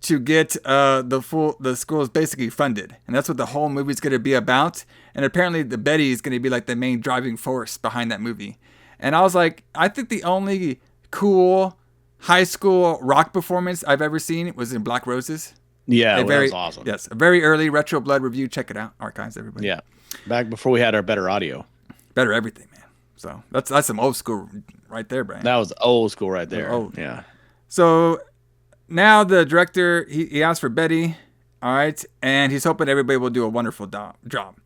to get the school is basically funded. And that's what the whole movie is going to be about. And apparently the Betty is going to be like the main driving force behind that movie. And I was like, I think the only cool high school rock performance I've ever seen was in Black Roses. Yeah, that was awesome. Yes, a very early Retro Blood review. Check it out, archives, everybody. Yeah, back before we had our better audio. Better everything, man. So that's some old school right there, Brian. That was old school right there. Old. Yeah. So now the director, he asked for Betty, all right, and he's hoping everybody will do a wonderful job.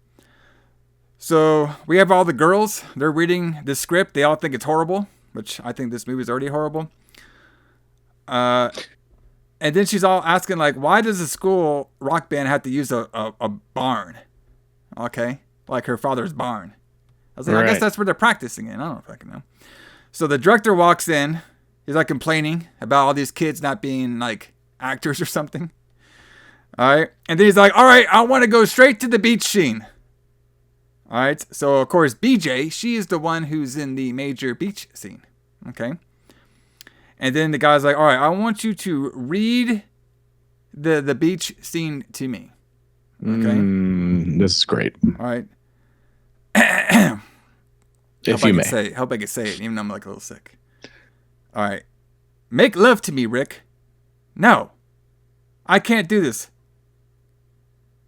So we have all the girls. They're reading the script. They all think it's horrible, which I think this movie is already horrible. And then she's all asking, like, why does a school rock band have to use a barn? Okay? Like her father's barn. I was like, I guess that's where they're practicing in. I don't know if I can know. So the director walks in. He's like complaining about all these kids not being like actors or something. All right. And then he's like, all right, I want to go straight to the beach scene. All right. So, of course, BJ, she is the one who's in the major beach scene. Okay. And then the guy's like, all right, I want you to read the beach scene to me. Okay. This is great. All right. If you may. Hope I can say it, even though I'm like a little sick. All right. Make love to me, Rick. No. I can't do this.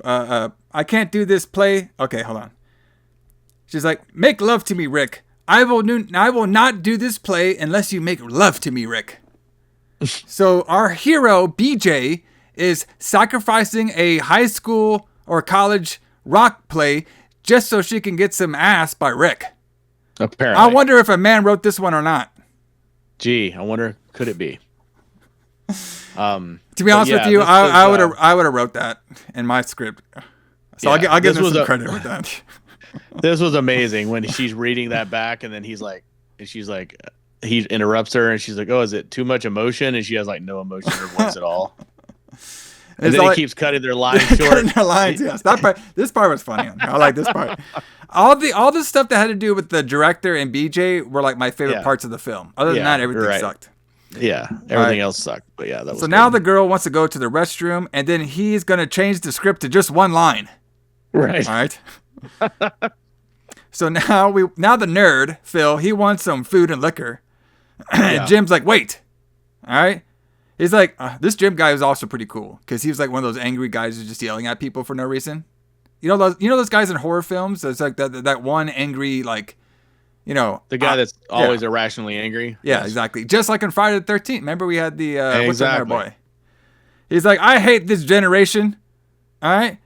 I can't do this play. Okay, hold on. She's like, make love to me, Rick. I will not do this play unless you make love to me, Rick. So our hero, BJ, is sacrificing a high school or college rock play just so she can get some ass by Rick. Apparently. I wonder if a man wrote this one or not. Gee, I wonder, could it be? To be honest with you, I would have wrote that in my script. So I'll give them some credit with that. This was amazing when she's reading that back, and then he interrupts her, and she's like, "Oh, is it too much emotion?" And she has like no emotion in her voice at all. And then he keeps cutting their lines short. Cutting their lines, yes. This part was funny. I like this part. All the stuff that had to do with the director and BJ were like my favorite parts of the film. Other than that, everything sucked. Yeah, everything else sucked. But yeah, that was. So now the girl wants to go to the restroom, and then he's gonna change the script to just one line. Right. All right. So now the nerd Phil, he wants some food and liquor. And Jim's like, wait. All right. He's like, this Jim guy was also pretty cool because he was like one of those angry guys who's just yelling at people for no reason. You know those guys in horror films. It's like that one angry like, the guy that's always irrationally angry. Yeah, exactly. Just like on Friday the 13th. Remember we had the what's that boy? He's like, I hate this generation. All right.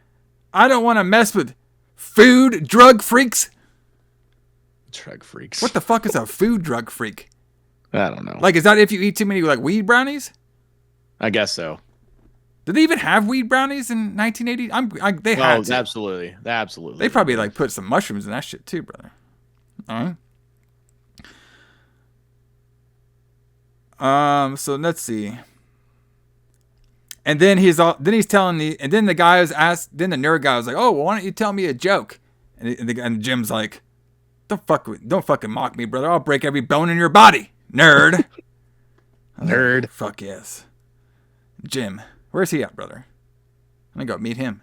I don't want to mess with food drug freaks. Drug freaks. What the fuck is a food drug freak? I don't know. Like, is that if you eat too many like weed brownies? I guess so. Did they even have weed brownies in 1980? They had to. Absolutely. They probably like put some mushrooms in that shit too, brother. All right. So let's see. And then he's telling me, and then the guy was asked, then the nerd guy was like, "Oh, well, why don't you tell me a joke?" And Jim's like, "Don't fucking mock me, brother. I'll break every bone in your body, nerd." Nerd. Fuck yes. Jim. Where's he at, brother? I'm going to go meet him.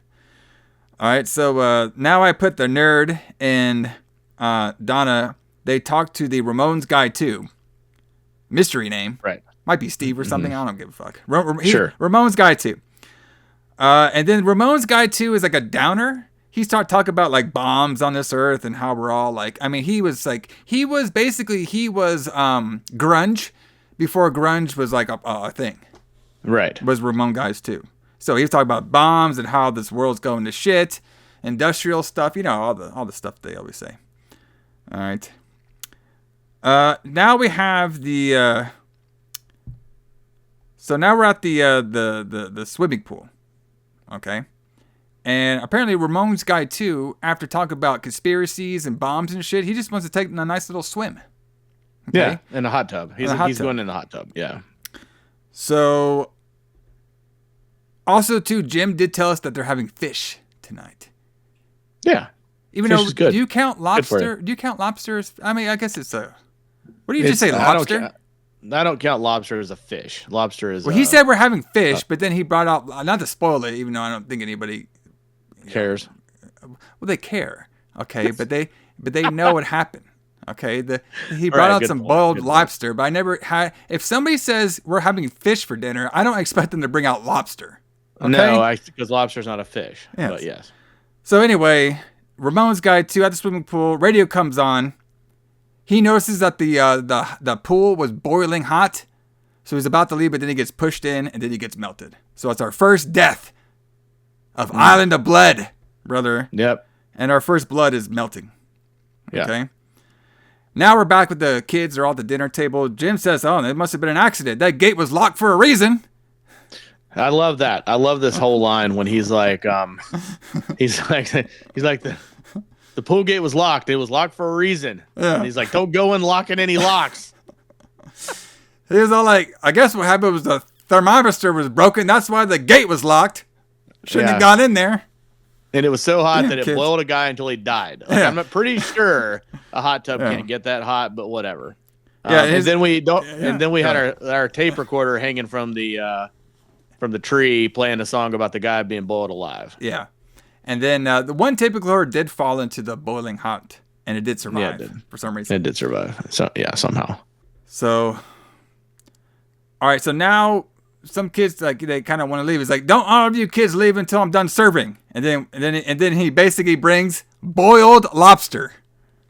All right, so now I put the nerd and Donna. They talk to the Ramones guy, too. Mystery name. Right. Might be Steve or something. I don't give a fuck. Sure. Ramones guy, too. And then Ramones guy, too, is like a downer. He started talking about, like, bombs on this earth and how we're all, like... I mean, he was grunge before grunge was, like, a thing. Right. Was Ramon guys too. So he was talking about bombs and how this world's going to shit, industrial stuff, all the stuff they always say. All right. Now we have the so now we're at the swimming pool. Okay. And apparently Ramon's guy too, after talking about conspiracies and bombs and shit, he just wants to take a nice little swim. Okay? Yeah, in a hot tub. He's going in the hot tub. Yeah. So, also too, Jim did tell us that they're having fish tonight. Yeah. Even fish though, is good. Do you count lobster? Do you count lobsters? I mean, I guess it's a. What do you just say, lobster? I don't count lobster as a fish. Lobster is. Well, he said we're having fish, but then he brought out, not to spoil it, even though I don't think anybody cares. Well, they care, okay, but they know what happened. Okay, he brought out some boiled lobster, but I never had. If somebody says we're having fish for dinner, I don't expect them to bring out lobster. Okay? No, because lobster's not a fish. Yes. But yes. So anyway, Ramon's guy too at the swimming pool. Radio comes on. He notices that the pool was boiling hot, so he's about to leave, but then he gets pushed in and then he gets melted. So it's our first death of Island of Blood, brother. Yep. And our first blood is melting. Yeah. Okay. Now we're back with the kids. They're all at the dinner table. Jim says, "Oh, it must have been an accident. That gate was locked for a reason." I love that. I love this whole line when he's like, he's like the pool gate was locked. It was locked for a reason. Yeah. And he's like, "Don't go in locking any locks." He was all like, "I guess what happened was the thermometer was broken. That's why the gate was locked. Shouldn't have gone in there." And it was so hot that it boiled a guy until he died. Like, I'm pretty sure a hot tub can't get that hot, but whatever. And then we had our tape recorder hanging from the tree, playing a song about the guy being boiled alive. Yeah, and then the one tape recorder did fall into the boiling hot, and it did survive. Yeah, it did. For some reason. It did survive. So yeah, somehow. So, all right. So now some kids they kind of want to leave. It's like, "Don't all of you kids leave until I'm done serving." And then he basically brings boiled lobster.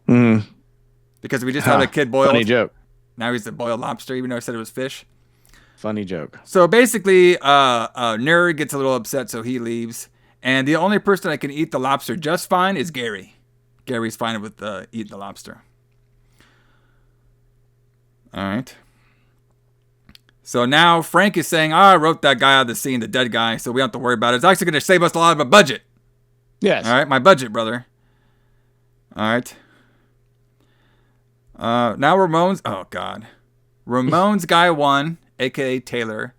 Because we just had a kid boiled. Funny joke. Now he's a boiled lobster, even though I said it was fish. Funny joke. So basically, Nerd gets a little upset, so he leaves. And the only person that can eat the lobster just fine is Gary. Gary's fine with eating the lobster. All right. So now Frank is saying, I wrote that guy out of the scene, the dead guy, so we don't have to worry about it. It's actually going to save us a lot of a budget. Yes. All right, my budget, brother. All right. Now Ramones, oh God. Ramones guy 1, a.k.a. Taylor,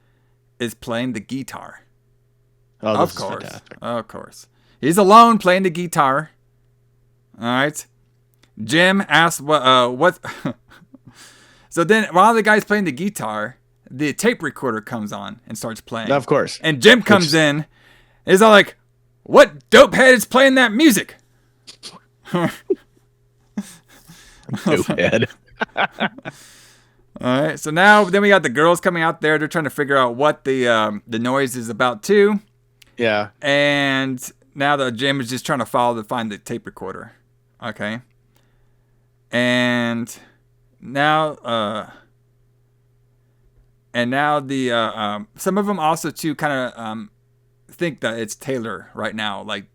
is playing the guitar. Oh, of course. Fantastic. Of course. He's alone playing the guitar. All right. Jim asks what So then while the guy's playing the guitar, the tape recorder comes on and starts playing. Of course. And Jim comes in. Is all like, "What dopehead is playing that music?" Dopehead. All right. So then we got the girls coming out there. They're trying to figure out what the noise is about too. Yeah. And now the Jim is just trying to find the tape recorder. Okay. And now the some of them also too kind of think that it's Taylor right now, like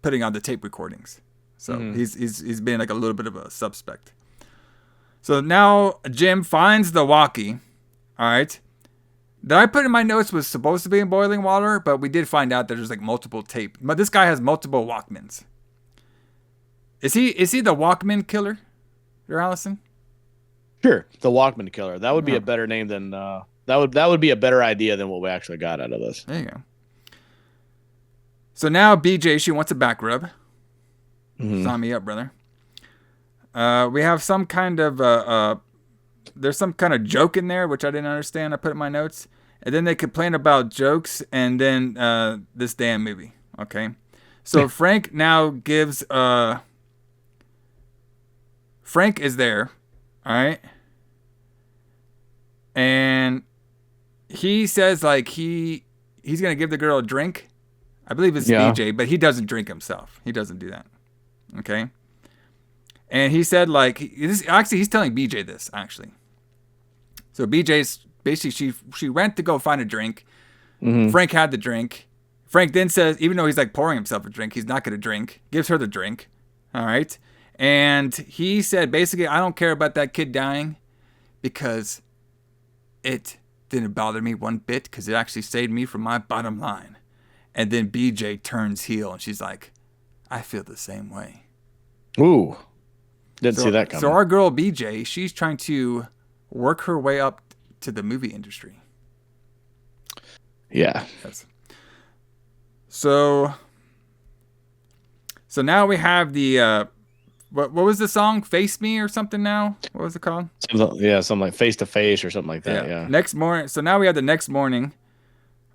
putting on the tape recordings. So he's been like a little bit of a suspect. So now Jim finds the walkie. All right. that I put in my notes was supposed to be in boiling water, but we did find out that there's like multiple tape. But this guy has multiple Walkmans. Is he the Walkman killer, or Alison? Sure, the Walkman killer. That would be a better name than that would be a better idea than what we actually got out of this. There you go. So now BJ, she wants a back rub. Sign me up, brother. We have some kind of there's some kind of joke in there which I didn't understand. I put in my notes, and then they complain about jokes, and then this damn movie. Okay, so Frank now gives Frank is there, all right, and he says like he's gonna give the girl a drink. I believe it's BJ, but he doesn't drink himself. He doesn't do that. Okay. And he said like he's telling BJ this actually. So BJ's basically she went to go find a drink. Frank had the drink. Frank then says, even though he's like pouring himself a drink, he's not gonna drink. Gives her the drink. All right. And he said basically, I don't care about that kid dying because it didn't bother me one bit because it actually saved me from my bottom line. And then BJ turns heel and she's like, I feel the same way. Ooh. Didn't see that coming. So our girl BJ, she's trying to work her way up to the movie industry. Yeah. Yes. So now we have the what was the song? Face Me or something now? What was it called? Something like Face to Face or something like that. Yeah. Next morning. So now we have the next morning.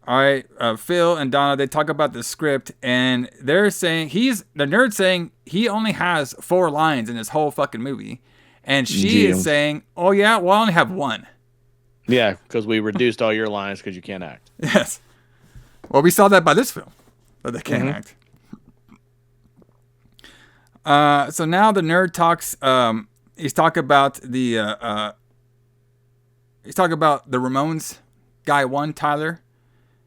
All right, Phil and Donna, they talk about the script, and they're saying the nerd saying he only has 4 lines in this whole fucking movie, and she is saying, "Oh yeah, well I only have 1." Yeah, because we reduced all your lines because you can't act. Yes. Well, we saw that by this film, that they can't act. So now the nerd talks. He's talking about the Ramones guy 1, Tyler.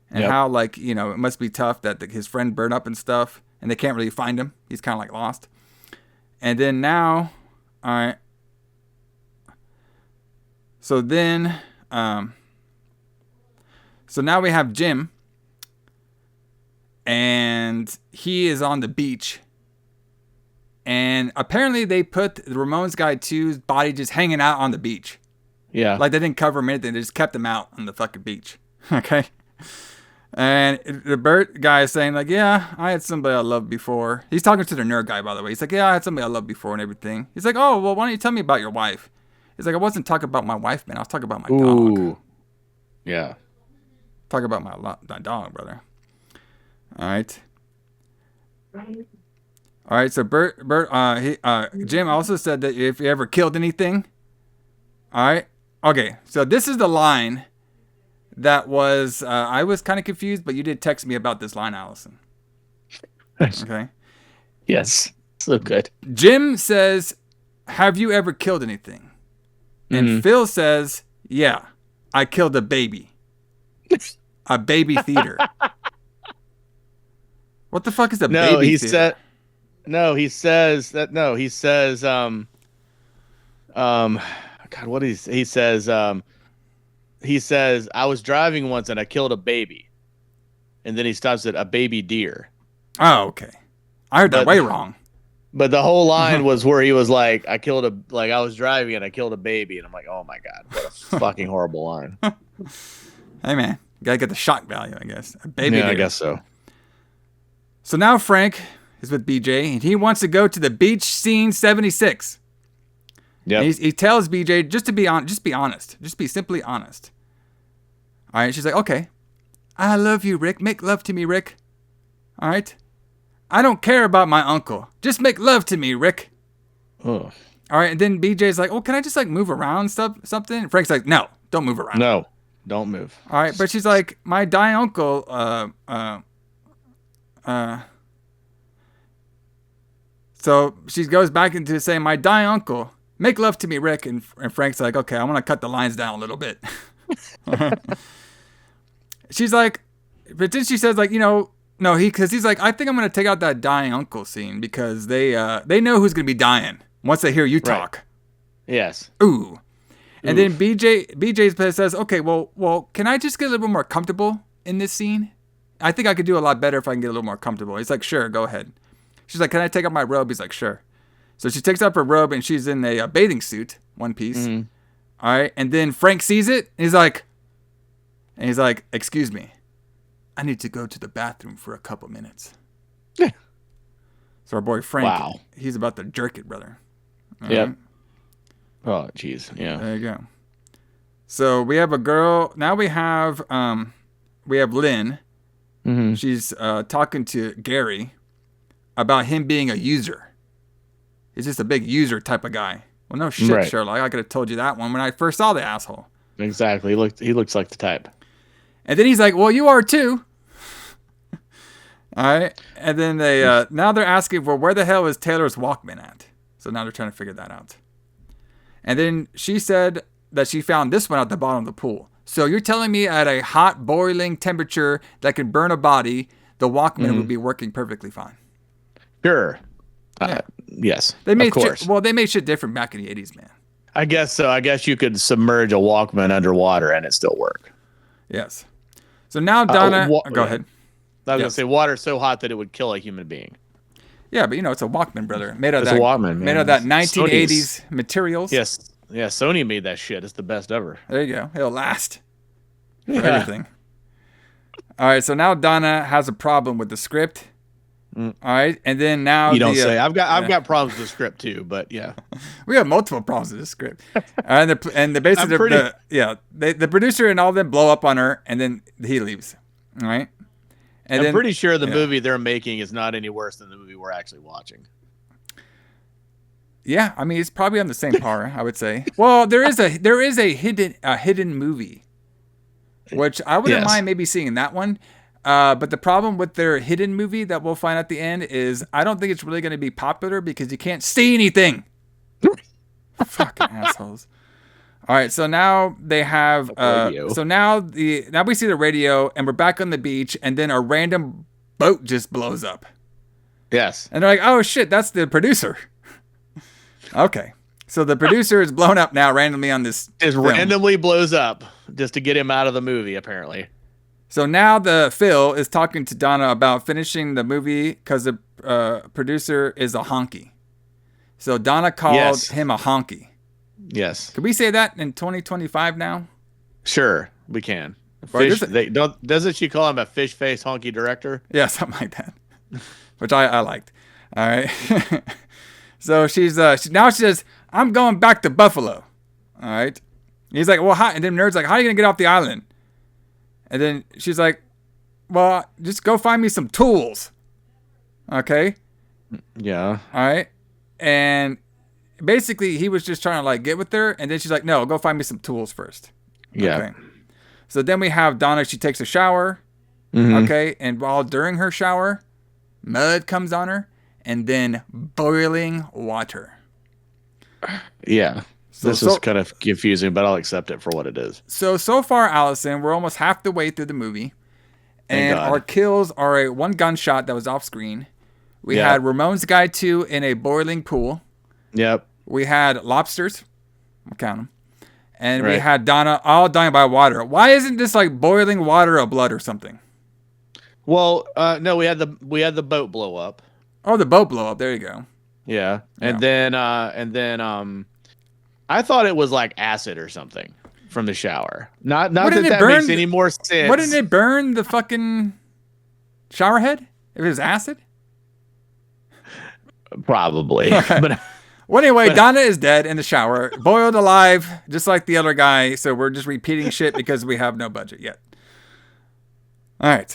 And how, like, you know, it must be tough that his friend burned up and stuff, and they can't really find him. He's kind of like lost. And then now, all right. So then, so now we have Jim, and he is on the beach. And apparently they put the Ramones guy 2's body just hanging out on the beach. Yeah. Like they didn't cover him anything. They just kept him out on the fucking beach. Okay. And the Bert guy is saying like, yeah, I had somebody I loved before. He's talking to the nerd guy, by the way. He's like, yeah, I had somebody I loved before and everything. He's like, oh, well, why don't you tell me about your wife? He's like, I wasn't talking about my wife, man. I was talking about my dog. Yeah. Talk about my dog, brother. All right. All right. So Jim also said that if you ever killed anything. All right. Okay. So this is the line that was, I was kind of confused, but you did text me about this line, Alison. Okay. Yes. So good. Jim says, have you ever killed anything? And Phil says, yeah, I killed a baby. A baby theater. What the fuck is a baby theater? He says, God, what is, he says, I was driving once and I killed a baby. And then he stops at a baby deer. Oh, okay. I heard that way wrong. But the whole line was where he was like, I was driving and I killed a baby. And I'm like, oh my God, what a fucking horrible line. Hey man, gotta get the shock value, I guess. A baby deer. I guess so. So now Frank is with BJ and he wants to go to the beach scene 76. Yeah. He tells BJ just be honest. Just be simply honest. All right. She's like, okay. I love you, Rick. Make love to me, Rick. All right. I don't care about my uncle. Just make love to me, Rick. Oh. All right. And then BJ's like, oh, can I just like move around something? And Frank's like, no, don't move around. No, don't move. All right. But she's like, my dying uncle, so she goes back into saying, my dying uncle, make love to me, Rick. And Frank's like, okay, I'm going to cut the lines down a little bit. She's like, but then she says like, you know, no, because he's like, I think I'm going to take out that dying uncle scene because they know who's going to be dying once they hear you talk. Right. Yes. Ooh. And then BJ says, okay, well, can I just get a little bit more comfortable in this scene? I think I could do a lot better if I can get a little more comfortable. He's like, sure, go ahead. She's like, can I take off my robe? He's like, sure. So she takes off her robe and she's in a bathing suit, one piece. Mm-hmm. All right. And then Frank sees it. And he's like, excuse me. I need to go to the bathroom for a couple minutes. Yeah. So our boy Frank, he's about to jerk it, brother. Yep. Right? Oh, jeez. Yeah. There you go. So we have a girl. Now we have Lynn. Mm-hmm. She's talking to Gary about him being a user. He's just a big user type of guy. Well, no shit, right. Sherlock. I could have told you that one when I first saw the asshole. Exactly. He looks like the type. And then he's like, well, you are too. All right. And then now they're asking for where the hell is Taylor's Walkman at? So now they're trying to figure that out. And then she said that she found this one at the bottom of the pool. So you're telling me at a hot boiling temperature that can burn a body, the Walkman would be working perfectly fine? Sure. Yes. They made of course. They made shit different back in the 80s, man. I guess so. I guess you could submerge a Walkman underwater and it still work. Yes. So now Donna, go ahead. I was gonna say water's so hot that it would kill a human being. Yeah, but it's a Walkman, brother. Made of a Walkman, made of that 1980s materials. Yes. Yeah, Sony made that shit. It's the best ever. There you go. It'll last for everything. All right, so now Donna has a problem with the script. All right, and then now you don't say. I've got problems with the script too, but yeah, we have multiple problems with the script. And the producer and all of them blow up on her, and then he leaves. All right, and I'm pretty sure the movie they're making is not any worse than the movie we're actually watching. Yeah, I mean it's probably on the same par, I would say. Well, there is a hidden movie, which I wouldn't mind maybe seeing that one. But the problem with their hidden movie that we'll find at the end is I don't think it's really going to be popular because you can't see anything. Fucking assholes. All right, so now they have now we see the radio and we're back on the beach and then a random boat just blows up. Yes. And they're like, "Oh shit, that's the producer." Okay. So the producer is blown up now randomly on this randomly blows up just to get him out of the movie apparently. So now Phil is talking to Donna about finishing the movie because the producer is a honky. So Donna called him a honky. Yes. Can we say that in 2025 now? Sure, we can. Doesn't she call him a fish face honky director? Yeah, something like that. Which I liked. All right. So she says, I'm going back to Buffalo. All right. He's like, well, how? And then Nerd's like, how are you going to get off the island? And then she's like, well, just go find me some tools. Okay? Yeah. All right? And basically, he was just trying to, get with her. And then she's like, no, go find me some tools first. Yeah. Okay? So then we have Donna. She takes a shower. Mm-hmm. Okay? And during her shower, mud comes on her. And then boiling water. Yeah. This is kind of confusing, but I'll accept it for what it is. So far, Alison, we're almost half the way through the movie. And our kills are a one gunshot that was off screen. We had Ramones Guy 2 in a boiling pool. Yep. We had lobsters. I'll count them. And we had Donna all dying by water. Why isn't this like boiling water or blood or something? Well, no, we had the boat blow up. Oh, the boat blow up. There you go. Yeah. And then I thought it was like acid or something from the shower. Not that makes any more sense. Wouldn't it burn the fucking shower head if it was acid? Probably. Okay. But well, anyway, Donna is dead in the shower, boiled alive, just like the other guy. So we're just repeating shit because we have no budget yet. All right.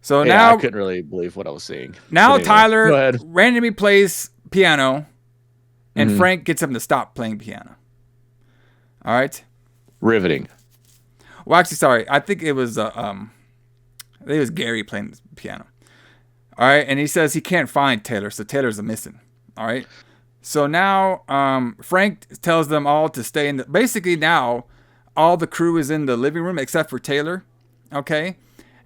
So now I couldn't really believe what I was seeing. Now anyway, Tyler randomly plays piano, and Frank gets him to stop playing piano. All right. Riveting. Well, actually, sorry. I think it was Gary playing the piano. All right, and he says he can't find Taylor, so Taylor's missing. All right. So now Frank tells them all to stay in basically now all the crew is in the living room except for Taylor. Okay.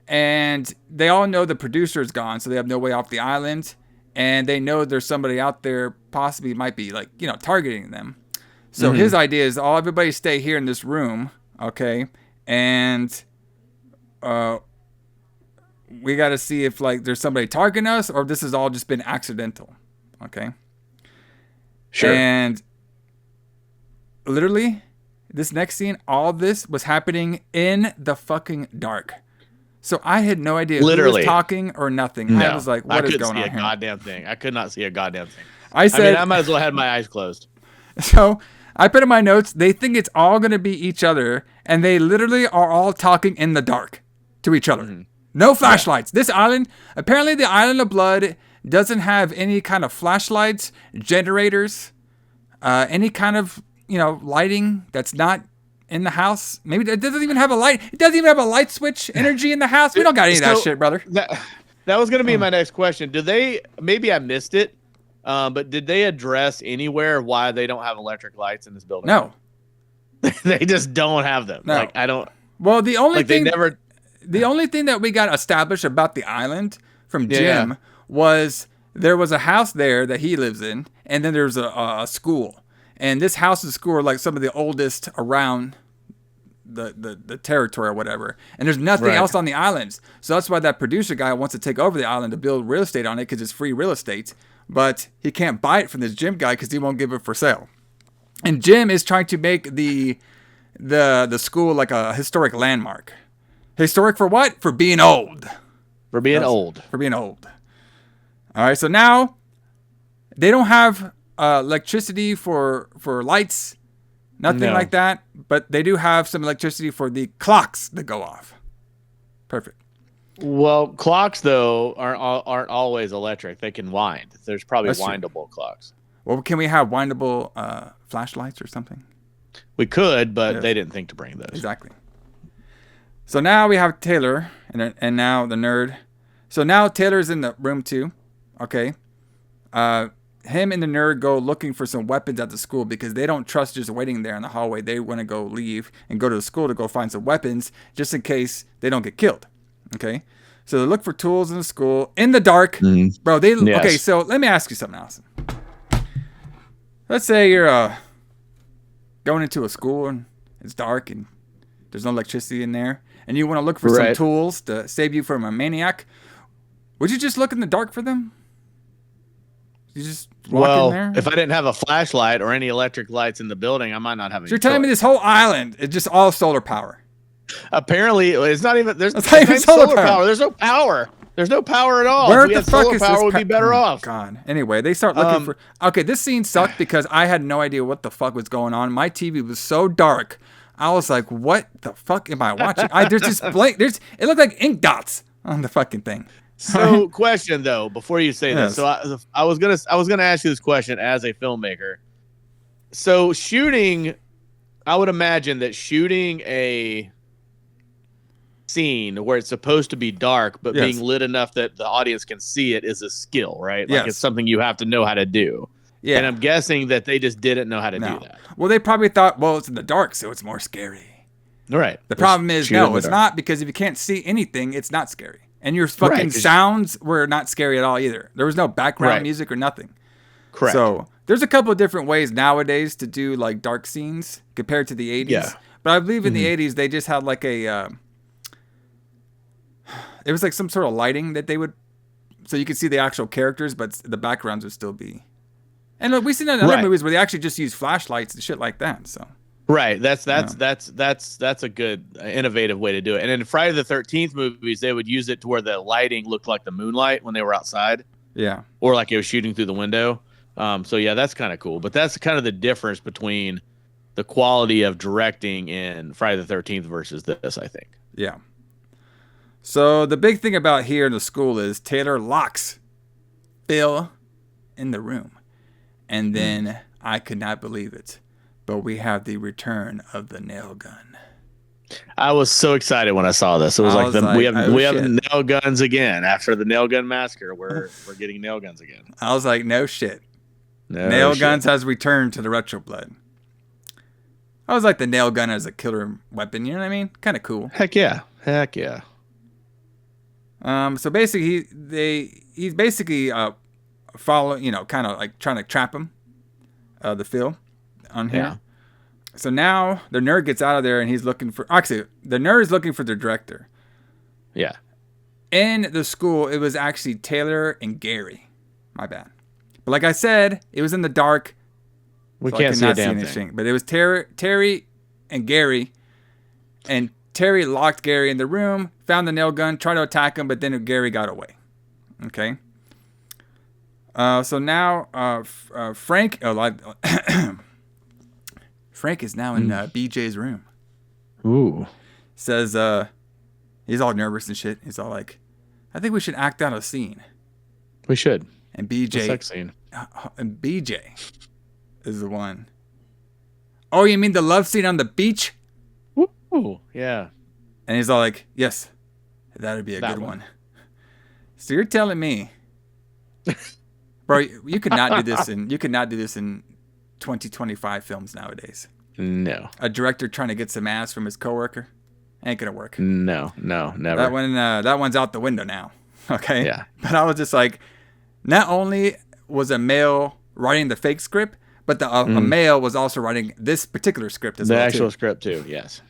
And they all know the producer's gone, so they have no way off the island. And they know there's somebody out there possibly might be targeting them. So his idea is everybody stay here in this room, okay? And we got to see if like there's somebody targeting us or if this has all just been accidental, okay? Sure. And literally, this next scene, all this was happening in the fucking dark. So I had no idea who was talking or nothing. No, I was like, what is going on here? I couldn't see a goddamn thing. I could not see a goddamn thing. I said, I might as well have my eyes closed. So I put in my notes, they think it's all going to be each other, and they literally are all talking in the dark to each other. Mm-hmm. No flashlights. This island, apparently the Island of Blood doesn't have any kind of flashlights, generators, any kind of, lighting that's not in the house. Maybe it doesn't even have a light. It doesn't even have a light switch energy in the house. We don't got any of that shit, brother. That was going to be my next question. Maybe I missed it, but did they address anywhere why they don't have electric lights in this building? No. They just don't have them. No. Like, I don't. Well, the only thing. The only thing that we got established about the island from Jim was there was a house there that he lives in, and then there's a school. And this house and school are like some of the oldest around the territory or whatever. And there's nothing else on the islands. So that's why that producer guy wants to take over the island to build real estate on it because it's free real estate. But he can't buy it from this Jim guy because he won't give it for sale. And Jim is trying to make the school like a historic landmark. Historic for what? For being old. For being old. For being old. All right, so now they don't have electricity for lights, nothing like that, but they do have some electricity for the clocks that go off. Perfect. Well, clocks though aren't always electric. They can wind. There's probably windable clocks. Well, can we have windable flashlights or something? We could, but they didn't think to bring those. Exactly. So now we have Taylor and now the nerd. So now Taylor's in the room too. Okay. Him and the nerd go looking for some weapons at the school because they don't trust just waiting there in the hallway. They want to go leave and go to the school to go find some weapons just in case they don't get killed. Okay. So they look for tools in the school in the dark. Bro, okay, so let me ask you something, Alison. Let's say you're going into a school and it's dark and there's no electricity in there and you want to look for some tools to save you from a maniac. Would you just look in the dark for them? You just walk in there? If I didn't have a flashlight or any electric lights in the building, I might not have any. So you're telling me this whole island is just all solar power? Apparently, it's not even. There's not even solar power. There's no power. There's no power at all. Where the fuck is power? Would be better off. God. Anyway, they start looking for. Okay, this scene sucked because I had no idea what the fuck was going on. My TV was so dark. I was like, "What the fuck am I watching?" There's just blank. It looked like ink dots on the fucking thing. So, question though, before you say that, so I was gonna ask you this question as a filmmaker. So shooting, I would imagine that shooting a scene where it's supposed to be dark but being lit enough that the audience can see it is a skill, right? Like it's something you have to know how to do. Yeah. And I'm guessing that they just didn't know how to do that. Well, they probably thought, well, it's in the dark, so it's more scary. Right. The problem is, no, it's not, because if you can't see anything, it's not scary. And your fucking sounds were not scary at all either. There was no background music or nothing. Correct. So there's a couple of different ways nowadays to do like dark scenes compared to the 80s. Yeah. But I believe in the 80s, they just had like it was like some sort of lighting that they would, so you could see the actual characters, but the backgrounds would still be. And look, we've seen that in other movies where they actually just use flashlights and shit like that. So. Right. That's a good innovative way to do it. And in Friday the 13th movies, they would use it to where the lighting looked like the moonlight when they were outside. Yeah. Or like it was shooting through the window. So yeah, that's kind of cool. But that's kind of the difference between the quality of directing in Friday the 13th versus this, I think. Yeah. So the big thing about here in the school is Taylor locks Bill in the room. And then I could not believe it. But we have the return of the nail gun. I was so excited when I saw this. It was we have nail guns again after the nail gun massacre. We're getting nail guns again. I was like, no shit. Nail guns has returned to the Retro Blood. I was like the nail gun as a killer weapon. You know what I mean? Kind of cool. Heck yeah. So basically, he's basically following, kind of like trying to trap him. The Phil. on here. Yeah. So now the nerd gets out of there and he's looking for... Actually, the nerd is looking for the director. Yeah. In the school, it was actually Taylor and Gary. My bad. But like I said, it was in the dark. We can't see a damn thing. But it was Terry and Gary. And Terry locked Gary in the room, found the nail gun, tried to attack him, but then Gary got away. Okay. So now Frank... Frank is now in BJ's room. Ooh. Says, he's all nervous and shit. He's all like, I think we should act out a scene. We should. And BJ... The sex scene. And BJ is the one. Oh, you mean the love scene on the beach? Ooh, yeah. And he's all like, yes, that'd be a good one. So you're telling me... Bro, you could not do this in 2025 films nowadays. No. A director trying to get some ass from his coworker ain't gonna work. No, never. That one's out the window now. Okay. Yeah. But I was just like, not only was a male writing the fake script, but a male was also writing this particular script as well. The actual script too. Yes.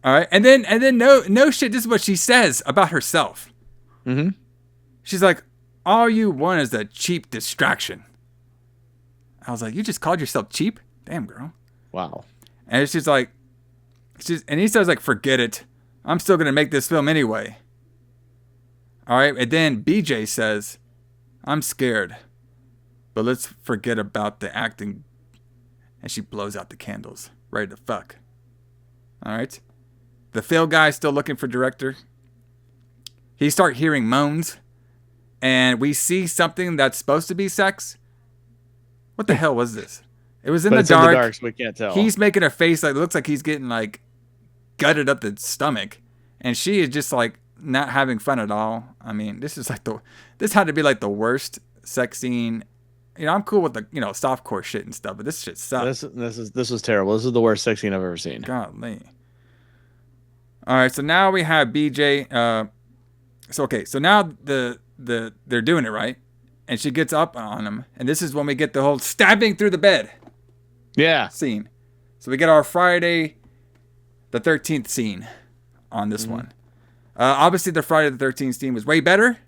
All right, and then no shit. This is what she says about herself. Mm-hmm. She's like, all you want is a cheap distraction. I was like, you just called yourself cheap? Damn, girl. Wow. And she's like, and he says like, forget it. I'm still going to make this film anyway. All right. And then BJ says, I'm scared, but let's forget about the acting. And she blows out the candles. Ready to fuck. All right. The Phil guy's still looking for director. He start hearing moans. And we see something that's supposed to be sex. What the hell was this? It was in the dark. So we can't tell. He's making a face like, looks like he's getting like gutted up the stomach. And she is just like not having fun at all. I mean, this had to be like the worst sex scene. You know, I'm cool with the, softcore shit and stuff, but this shit sucks. This was terrible. This is the worst sex scene I've ever seen. Golly. All right, so now we have BJ. So now they're doing it, right? And she gets up on him. And this is when we get the whole stabbing through the bed scene. So we get our Friday the 13th scene on this one. Obviously, the Friday the 13th scene was way better.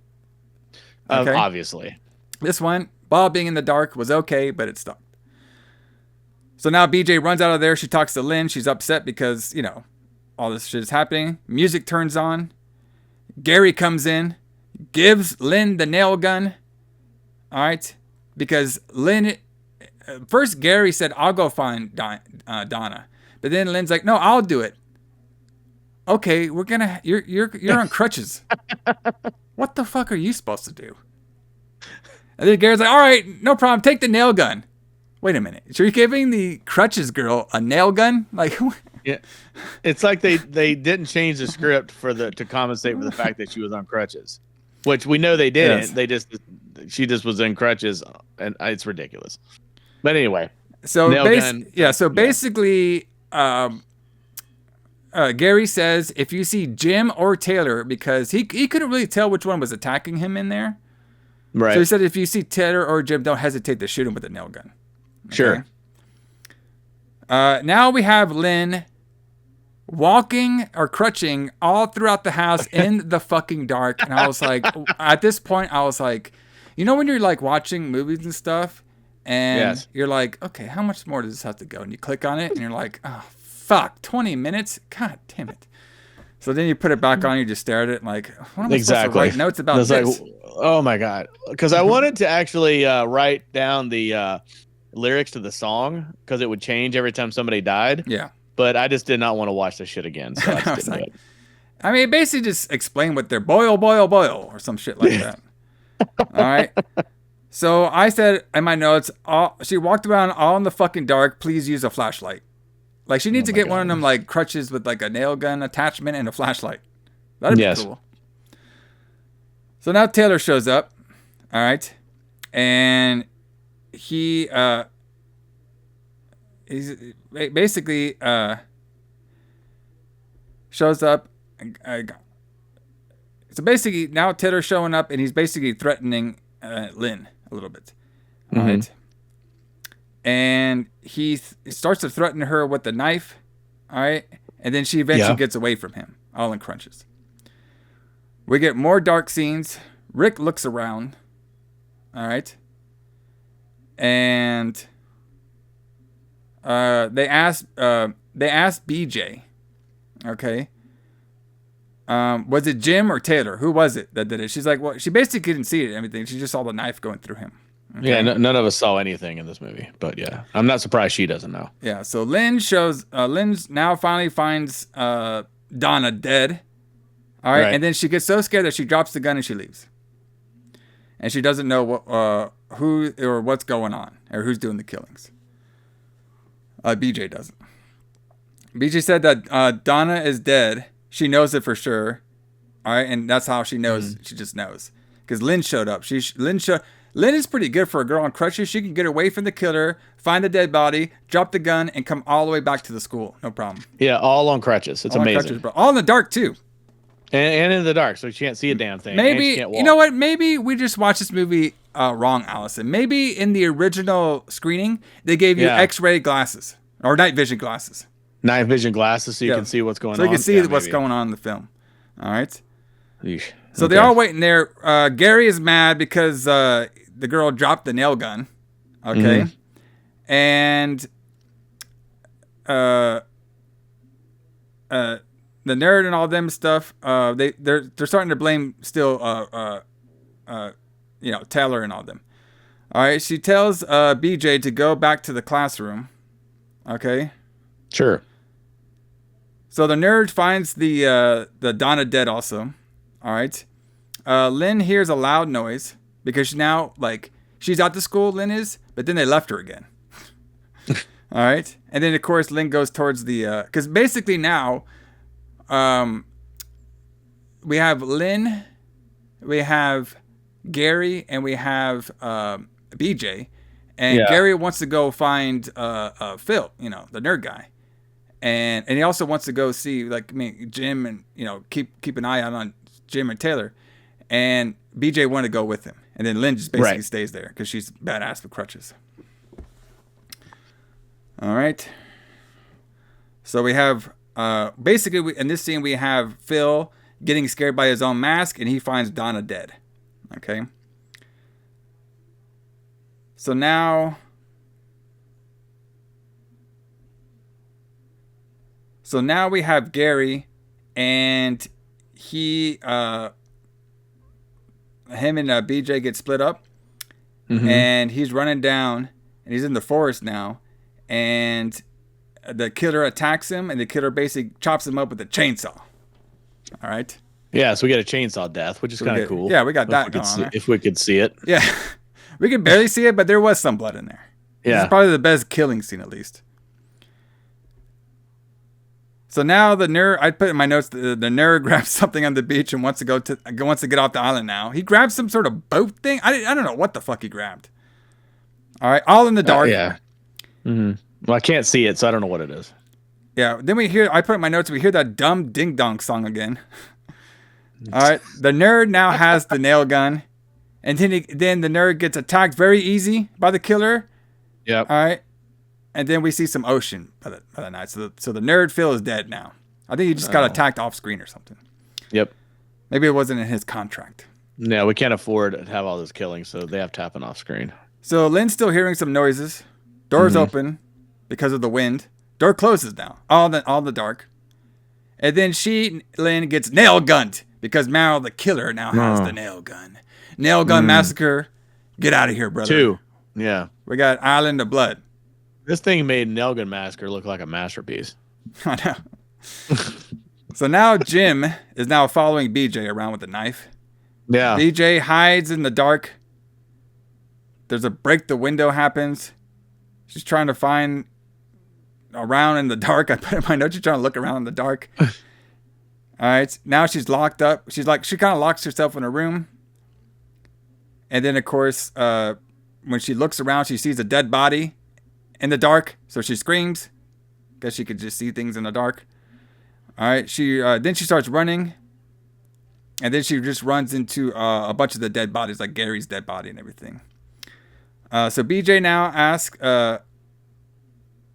Okay. Obviously. This one, Bob being in the dark was okay, but it sucked. So now BJ runs out of there. She talks to Lynn. She's upset because, all this shit is happening. Music turns on. Gary comes in. Gives Lynn the nail gun. All right. Because Lynn... First, Gary said, I'll go find Donna. But then Lynn's like, no, I'll do it. Okay, you're on crutches. What the fuck are you supposed to do? And then Gary's like, all right, no problem. Take the nail gun. Wait a minute. So you're giving the crutches girl a nail gun? Like... Yeah, it's like they didn't change the script to compensate for the fact that she was on crutches, which we know they didn't. Yes. She just was in crutches, and it's ridiculous. But anyway, basically, Gary says if you see Jim or Taylor, because he couldn't really tell which one was attacking him in there, right? So he said if you see Taylor or Jim, don't hesitate to shoot him with a nail gun. Okay? Sure. Now we have Lynn walking or crutching all throughout the house in the fucking dark. And I was like, at this point, I was like, when you're like watching movies and stuff and you're like, okay, how much more does this have to go? And you click on it and you're like, oh, fuck, 20 minutes? God damn it. So then you put it back on, you just stare at it and like, what am I supposed to write notes about this? Like, oh my God. Because I wanted to actually write down the lyrics to the song because it would change every time somebody died. Yeah. But I just did not want to watch this shit again. So I just didn't do it. I mean, basically just explain what they're boil or some shit like that. All right. So I said in my notes, she walked around all in the fucking dark. Please use a flashlight. Like she needs to get one of them like crutches with like a nail gun attachment and a flashlight. That'd be cool. So now Taylor shows up. All right. And he's basically shows up. So basically now Taylor's showing up and he's basically threatening Lynn a little bit. All right. and he starts to threaten her with the knife. All right, and then she eventually gets away from him, all in crunches. We get more dark scenes. Rick looks around. All right, and they ask BJ. Okay. Was it Jim or Taylor? Who was it that did it? She's like, well, she basically couldn't see it, everything. She just saw the knife going through him. Okay? Yeah, none of us saw anything in this movie, but yeah, I'm not surprised she doesn't know. Yeah, so Lynn's now finally finds Donna dead. All right, and then she gets so scared that she drops the gun and she leaves. And she doesn't know what, who or what's going on or who's doing the killings. BJ doesn't. BJ said that Donna is dead. She knows it for sure. All right, and that's how she knows. She just knows. Because Lynn showed up. Lynn is pretty good for a girl on crutches. She can get away from the killer, find the dead body, drop the gun, and come all the way back to the school. No problem. Yeah, all on crutches. It's amazing. Crutches, bro. All in the dark, too. And in the dark, so she can't see a damn thing. Maybe, you know what? Maybe we just watched this movie wrong, Allison. Maybe in the original screening, they gave you X-ray glasses. Or night vision glasses. Night vision glasses so you can see what's going on. So you can see what's going on in the film. All right. Yeesh. So they're all waiting there. Gary is mad because the girl dropped the nail gun. Okay. And the nerd and all them stuff. They're starting to blame still. Taylor and all them. All right. She tells BJ to go back to the classroom. Okay. Sure. So the nerd finds the Donna dead also. All right. Lynn hears a loud noise because now, she's out to school, Lynn is, but then they left her again. All right. And then, of course, Lynn goes towards the, because basically now, we have Lynn, we have Gary, and we have BJ. And Gary wants to go find Phil, the nerd guy. And he also wants to go see Jim and keep an eye out on Jim and Taylor, and BJ wanted to go with him, and then Lynn just basically stays there because she's badass with crutches. All right. So we have basically in this scene we have Phil getting scared by his own mask, and he finds Donna dead. Okay. So now. So now we have Gary, and him and BJ get split up, and he's running down, and he's in the forest now, and the killer attacks him, and the killer basically chops him up with a chainsaw. All right. Yeah, so we get a chainsaw death, which is kind of cool. Yeah, we got that going on. If we could see it. Yeah, we could barely see it, but there was some blood in there. Yeah, this is probably the best killing scene, at least. So now the nerd, I put in my notes, the nerd grabs something on the beach and wants to get off the island now. He grabs some sort of boat thing. I don't know what the fuck he grabbed. All right, all in the dark. Yeah. Well, I can't see it, so I don't know what it is. Yeah. Then I put in my notes, we hear that dumb ding dong song again. All right. The nerd now has the nail gun, and then the nerd gets attacked very easy by the killer. Yep. All right. And then we see some ocean by the night. So the nerd Phil is dead now. I think he just got attacked off screen or something. Yep. Maybe it wasn't in his contract. No, we can't afford to have all this killing, so they have to happen off screen. So Lynn's still hearing some noises. Doors open because of the wind. Door closes now. All in the dark. And then Lynn, gets nail gunned because now the killer now has the nail gun. Nail gun massacre. Get out of here, brother. 2. Yeah. We got Island of Blood. This thing made Nelgun Massacre look like a masterpiece. I know. So now Jim is now following BJ around with a knife. Yeah. BJ hides in the dark. There's a break the window happens. She's trying to find around in the dark. I put in my notes, she's trying to look around in the dark. All right. Now she's locked up. She kind of locks herself in a room. And then, of course, when she looks around, she sees a dead body in the dark, so she screams. Guess she could just see things in the dark. All right, then she starts running, and then she just runs into a bunch of the dead bodies, like Gary's dead body and everything. So BJ now asks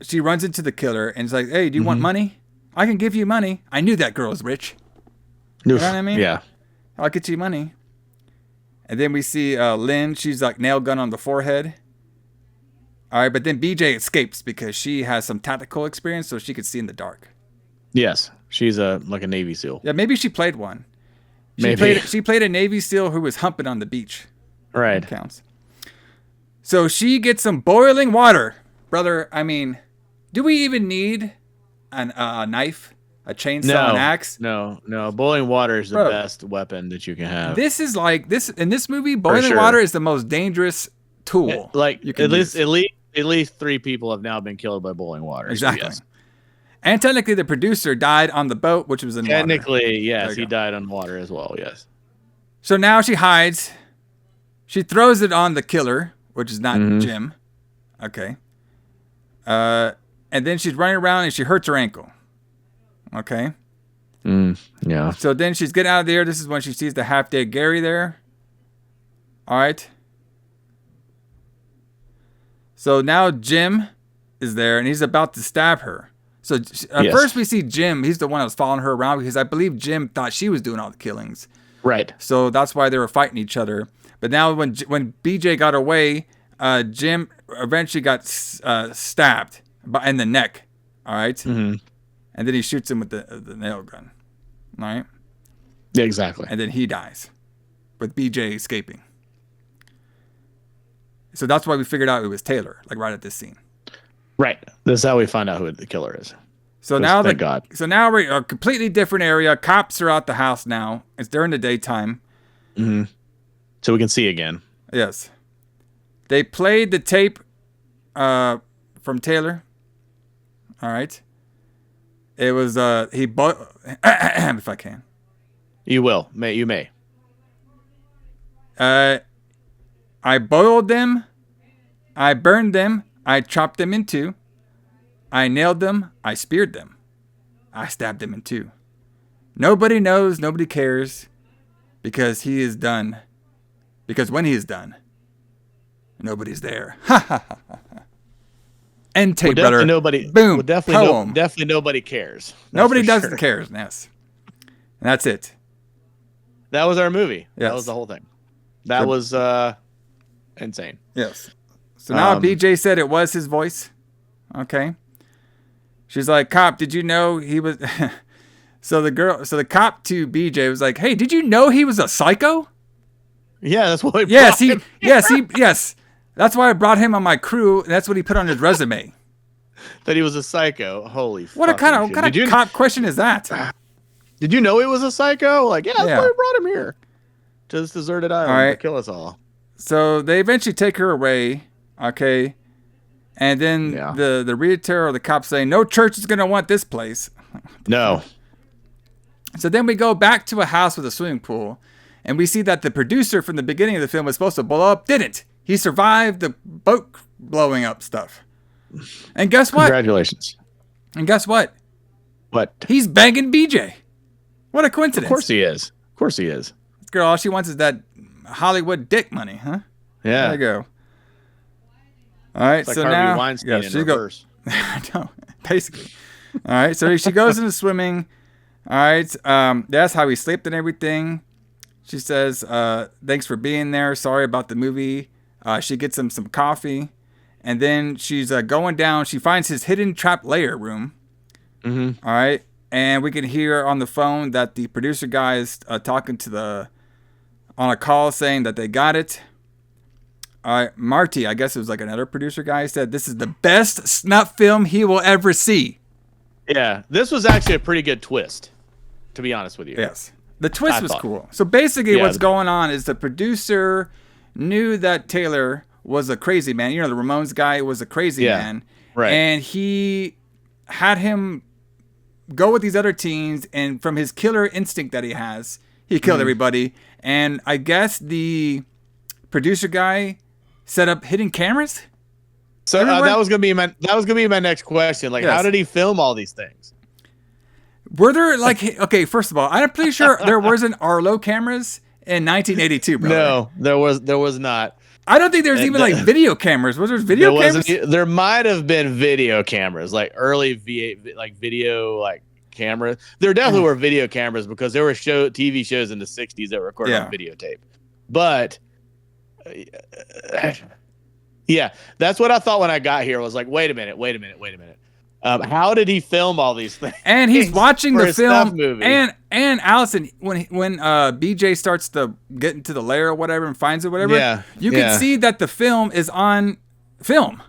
she runs into the killer and is like, "Hey, do you want money? I can give you money. I knew that girl was rich. You know what I mean? Yeah. I'll get you money." And then we see Lynn. She's like nail gun on the forehead. All right, but then BJ escapes because she has some tactical experience, so she could see in the dark. Yes, she's like a Navy SEAL. Yeah, maybe she played one. Maybe she played a Navy SEAL who was humping on the beach. Right. That counts. So she gets some boiling water, brother. I mean, do we even need a knife, a chainsaw, an axe? No. Boiling water is the best weapon that you can have. This is like this in this movie. Boiling water is the most dangerous tool. You can at least 3 people have now been killed by boiling water. Exactly. So yes. And technically, the producer died on the boat, which was in water. Technically, yes, he died on water as well. Yes. So now she hides. She throws it on the killer, which is not Jim. Okay. And then she's running around and she hurts her ankle. Okay. Yeah. So then she's getting out of there. This is when she sees the half-dead Gary there. All right. So now Jim is there and he's about to stab her. So at first we see Jim. He's the one that was following her around because I believe Jim thought she was doing all the killings. Right. So that's why they were fighting each other. But now when BJ got away, Jim eventually got stabbed in the neck. All right. Mm-hmm. And then he shoots him with the nail gun. All right. Yeah, exactly. And then he dies with BJ escaping. So that's why we figured out it was Taylor, like right at this scene. Right. This is how we find out who the killer is. So now we're a completely different area. Cops are out the house now. It's during the daytime. Mm-hmm. So we can see again. Yes. They played the tape from Taylor. All right. It was if I can. You will. You may. I boiled them. I burned them. I chopped them in 2. I nailed them. I speared them. I stabbed them in 2. Nobody knows. Nobody cares. Because he is done. Because when he is done, nobody's there. Ha ha ha ha. End tape, brother. Boom. Definitely nobody cares. Nobody doesn't care. Yes. And that's it. That was our movie. Yes. That was the whole thing. That was insane. Yes. So now BJ said it was his voice. Okay. She's like, "Cop, did you know he was?" So the cop to BJ was like, "Hey, did you know he was a psycho?" Yeah, that's what. Yes. That's why I brought him on my crew. And that's what he put on his resume. That he was a psycho. Holy. What kind of cop question is that? Did you know he was a psycho? Like, that's why we brought him here to this deserted island to kill us all. So they eventually take her away. Okay. And then the realtor or the cop saying, "No church is going to want this place." No. So then we go back to a house with a swimming pool. And we see that the producer from the beginning of the film was supposed to blow up. Didn't. He survived the boat blowing up stuff. And guess what? Congratulations. And guess what? What? He's banging BJ. What a coincidence. Of course he is. This girl, all she wants is that Hollywood dick money, huh? Yeah. There you go. All right, it's like so Harvey now, Weinstein in reverse. No, basically. All right, so she goes into swimming. All right, that's how he slept and everything. She says, "Thanks for being there. Sorry about the movie." She gets him some coffee, and then she's going down. She finds his hidden trap lair room. Mm-hmm. All right, and we can hear on the phone that the producer guy is talking to on a call saying that they got it. All right, Marty, I guess it was like another producer guy, said this is the best snuff film he will ever see. Yeah, this was actually a pretty good twist, to be honest with you. Yes. The twist was cool. So basically what's going on is the producer knew that Taylor was a crazy man. You know, the Ramones guy was a crazy man. Right. And he had him go with these other teens, and from his killer instinct that he has, he killed everybody. And I guess the producer guy set up hidden cameras. So that was gonna be my next question. Like, how did he film all these things? Were there okay? First of all, I'm pretty sure there wasn't Arlo cameras in 1982, bro. No, there was not. I don't think there's even like video cameras. Was there video cameras? There might have been video cameras, like early V8, like video like cameras. There definitely were video cameras because there were TV shows in the 60s that were recorded on videotape. But yeah, that's what I thought when I got here. I was like, wait a minute. How did he film all these things? And he's watching the film movie. And Alison, when BJ starts to get into the lair or whatever and finds it, whatever, you can see that the film is on film.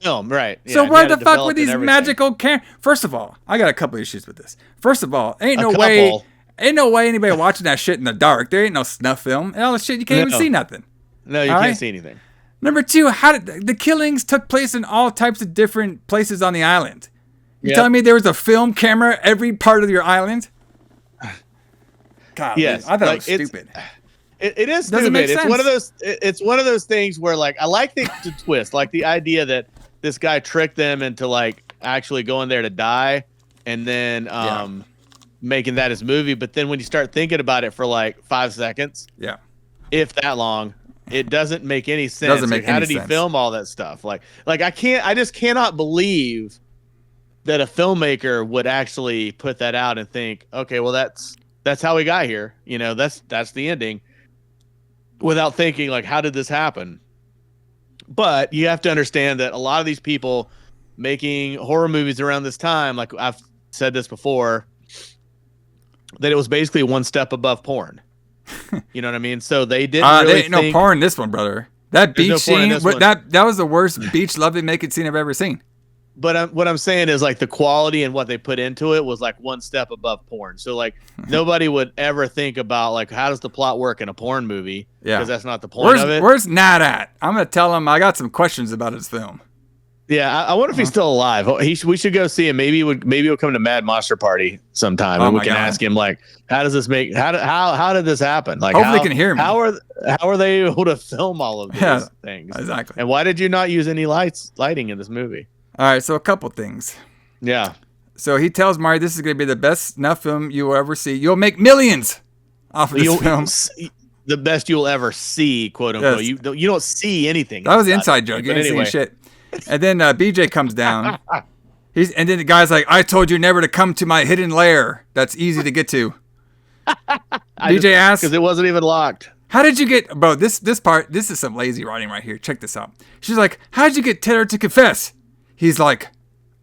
Right. Yeah, so where the fuck were these magical cameras? First of all, I got a couple issues with this. First of all, ain't no way anybody watching that shit in the dark. There ain't no snuff film. And all the shit, you can't even see nothing. No, you can't see anything. Number two, how did the killings took place in all types of different places on the island? You telling me there was a film camera every part of your island? God, yes, I thought it was stupid. It is stupid. It's one of those things where like I like the twist, like the idea that this guy tricked them into like actually going there to die, and then making that his movie. But then when you start thinking about it for like 5 seconds, if that long, it doesn't make any sense. How did he film all that stuff? Like I just cannot believe that a filmmaker would actually put that out and think, okay, well that's how we got here. You know, that's the ending, without thinking like, how did this happen? But you have to understand that a lot of these people making horror movies around this time, like I've said this before, that it was basically one step above porn. You know what I mean? So they didn't really there ain't no porn in this one, brother. That beach scene, that was the worst beach loving naked scene I've ever seen. But what I'm saying is like the quality and what they put into it was like one step above porn. So like nobody would ever think about like, how does the plot work in a porn movie? Yeah, because that's not the point of it. Where's Naud at? I'm gonna tell him I got some questions about his film. Yeah, I wonder if he's still alive. We should go see him. Maybe he'll come to Mad Monster Party sometime, and we can ask him like, how does this make? How did this happen? Like, hopefully they can hear me. How are they able to film all of these things? Exactly. And why did you not use any lighting in this movie? All right, so a couple things. Yeah. So he tells Mari this is going to be the best snuff film you will ever see. You'll make millions off of this film. The best you'll ever see, quote unquote. Yes. You don't see anything. That was the inside joke. You didn't see shit. And then BJ comes down. And then the guy's like, I told you never to come to my hidden lair. That's easy to get to. BJ asks. Because it wasn't even locked. How did you get, bro, this part, this is some lazy writing right here. Check this out. She's like, how did you get Taylor to confess? He's like,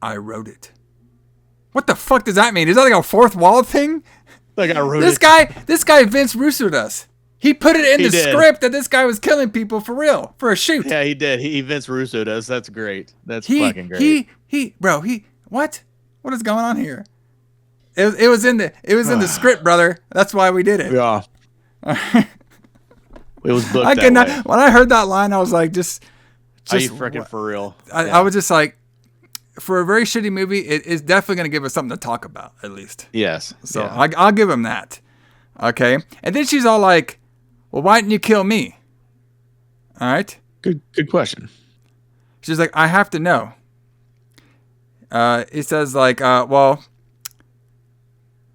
I wrote it. What the fuck does that mean? Is that like a fourth wall thing? Like I wrote this guy Vince Russo'd us. He put it in the script that this guy was killing people for real, for a shoot. Yeah, he did. He Vince Russo'd us. That's great. That's fucking great. What is going on here? It was in the script, brother. That's why we did it. Yeah. It was booked that way. When I heard that line, I was like, just are you freaking for real? I was just like, for a very shitty movie, it is definitely going to give us something to talk about, at least. Yes. So I'll give him that. Okay. And then she's all like, well, why didn't you kill me? All right. Good question. She's like, I have to know. It says like, well,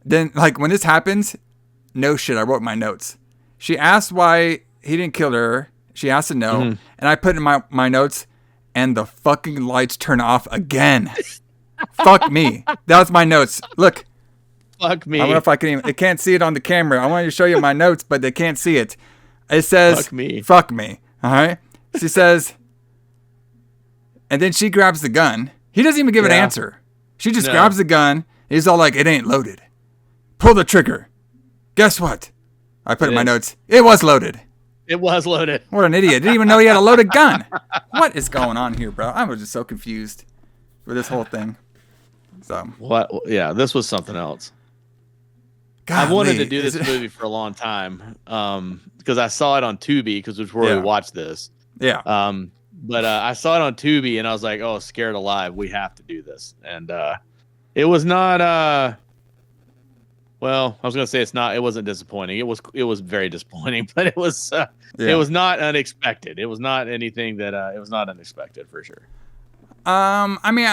then like when this happens, no shit, I wrote my notes. She asked why he didn't kill her. She asked to know. Mm-hmm. And I put in my notes, and the fucking lights turn off again. Fuck me. That was my notes. Look. Fuck me. I don't know if I can even, they can't see it on the camera. I wanted to show you my notes, but they can't see it. It says, fuck me. Fuck me. All right. She says, and then she grabs the gun. He doesn't even give an answer. She just grabs the gun. He's all like, it ain't loaded. Pull the trigger. Guess what? I put in my notes. It was loaded. It was loaded. What an idiot. Didn't even know he had a loaded gun. What is going on here, bro? I was just so confused with this whole thing. So what? Yeah, this was something else. Golly, I wanted to do this movie for a long time because I saw it on Tubi, because it's where we watched this. Yeah. But I saw it on Tubi and I was like, oh, Scared Alive, we have to do this. And it was not. Well, I was gonna say it wasn't disappointing. It was very disappointing, but it was not unexpected. It was not anything that it was not unexpected for sure. I mean,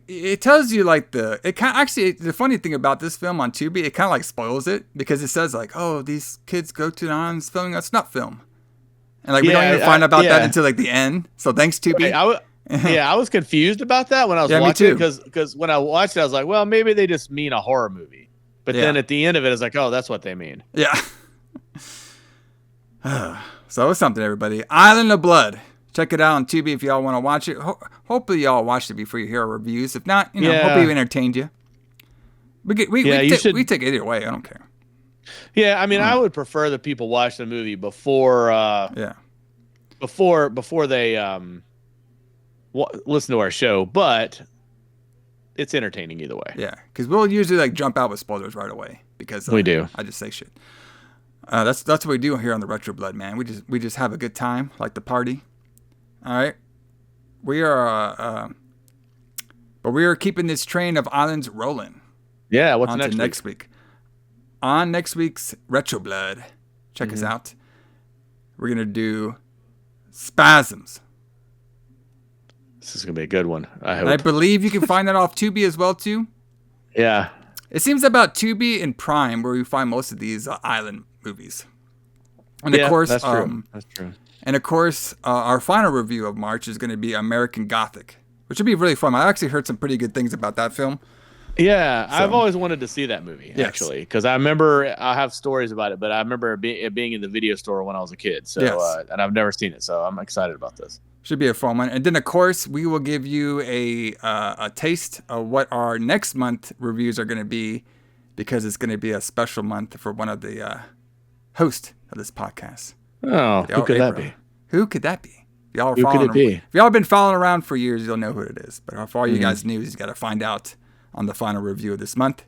it tells you like the funny thing about this film on Tubi, it kind of like spoils it because it says like, oh, these kids go to the islands filming a snuff film, And like we don't even find about that until like the end. So thanks, Tubi. Right, I was confused about that when I was watching it because when I watched it, I was like, well, maybe they just mean a horror movie. But then at the end of it, it's like, oh, that's what they mean. Yeah. So it's something, everybody. Island of Blood. Check it out on Tubi if y'all want to watch it. Hopefully y'all watched it before you hear our reviews. If not, hopefully we entertained you. We take it either way. I don't care. Yeah, I mean, I would prefer that people watch the movie before before they listen to our show, but it's entertaining either way. Yeah, because we'll usually like jump out with spoilers right away because we do. I just say shit. That's what we do here on the Retro Blood, man. We just have a good time, like the party. All right, we are, but we are keeping this train of islands rolling. Yeah, what's next week? On next week's Retro Blood, check us out. We're gonna do Spasms. This is gonna be a good one. I hope. And I believe you can find that off Tubi as well too. Yeah. It seems about Tubi and Prime where we find most of these island movies. And of course, that's true. That's true. And of course, our final review of March is going to be American Gothic, which would be really fun. I actually heard some pretty good things about that film. Yeah, so. I've always wanted to see that movie, actually, because I remember I have stories about it, but I remember it being in the video store when I was a kid. So, and I've never seen it, so I'm excited about this. Should be a fun one. And then, of course, we will give you a taste of what our next month reviews are going to be, because it's going to be a special month for one of the hosts of this podcast. Oh, who could that be? Who could that be? Who could it be? If y'all have been following around for years, you'll know who it is. But for all you guys new, you got to find out on the final review of this month.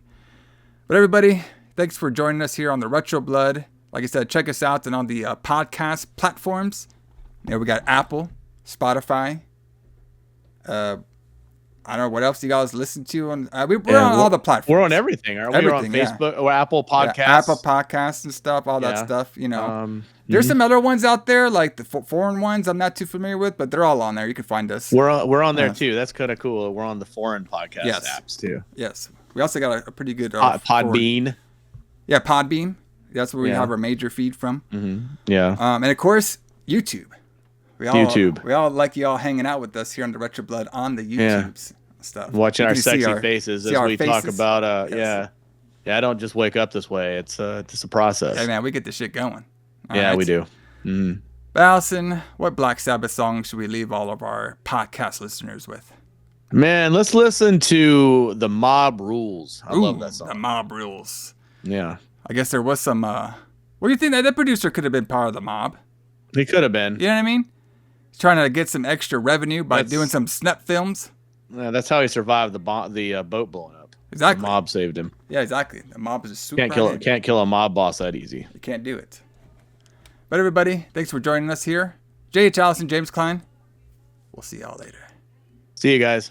But everybody, thanks for joining us here on the Retro Blood. Like I said, check us out and on the podcast platforms. We got Apple, Spotify. I don't know what else you guys listen to. On we're on all the platforms. We're on everything, aren't we? We're on Facebook or Apple Podcasts. Yeah, Apple Podcasts and stuff, all that stuff. There's some other ones out there, like the foreign ones I'm not too familiar with, but they're all on there. You can find us. We're on there too. That's kind of cool. We're on the foreign podcast apps too. Yes. We also got a pretty good Podbean. Yeah, Podbean. That's where we have our major feed from. Mm-hmm. Yeah. And of course, YouTube. We all like you all hanging out with us here on the Retro Blood on the YouTubes stuff. Watching our sexy faces as we talk about I don't just wake up this way. It's just a process. Hey man, we get the shit going. We do. Mm-hmm. Alison, what Black Sabbath song should we leave all of our podcast listeners with? Man, let's listen to The Mob Rules. I love that song. The Mob Rules. Yeah. I guess there was some what do you think that producer could have been part of the mob? He could have been. You know what I mean? He's trying to get some extra revenue by doing some snuff films. Yeah, that's how he survived the boat blowing up. Exactly. The mob saved him. Yeah, exactly. The mob is super. Can't kill a mob boss that easy. You can't do it. But everybody, thanks for joining us here. J.H. Alison, James Kline. We'll see y'all later. See you guys.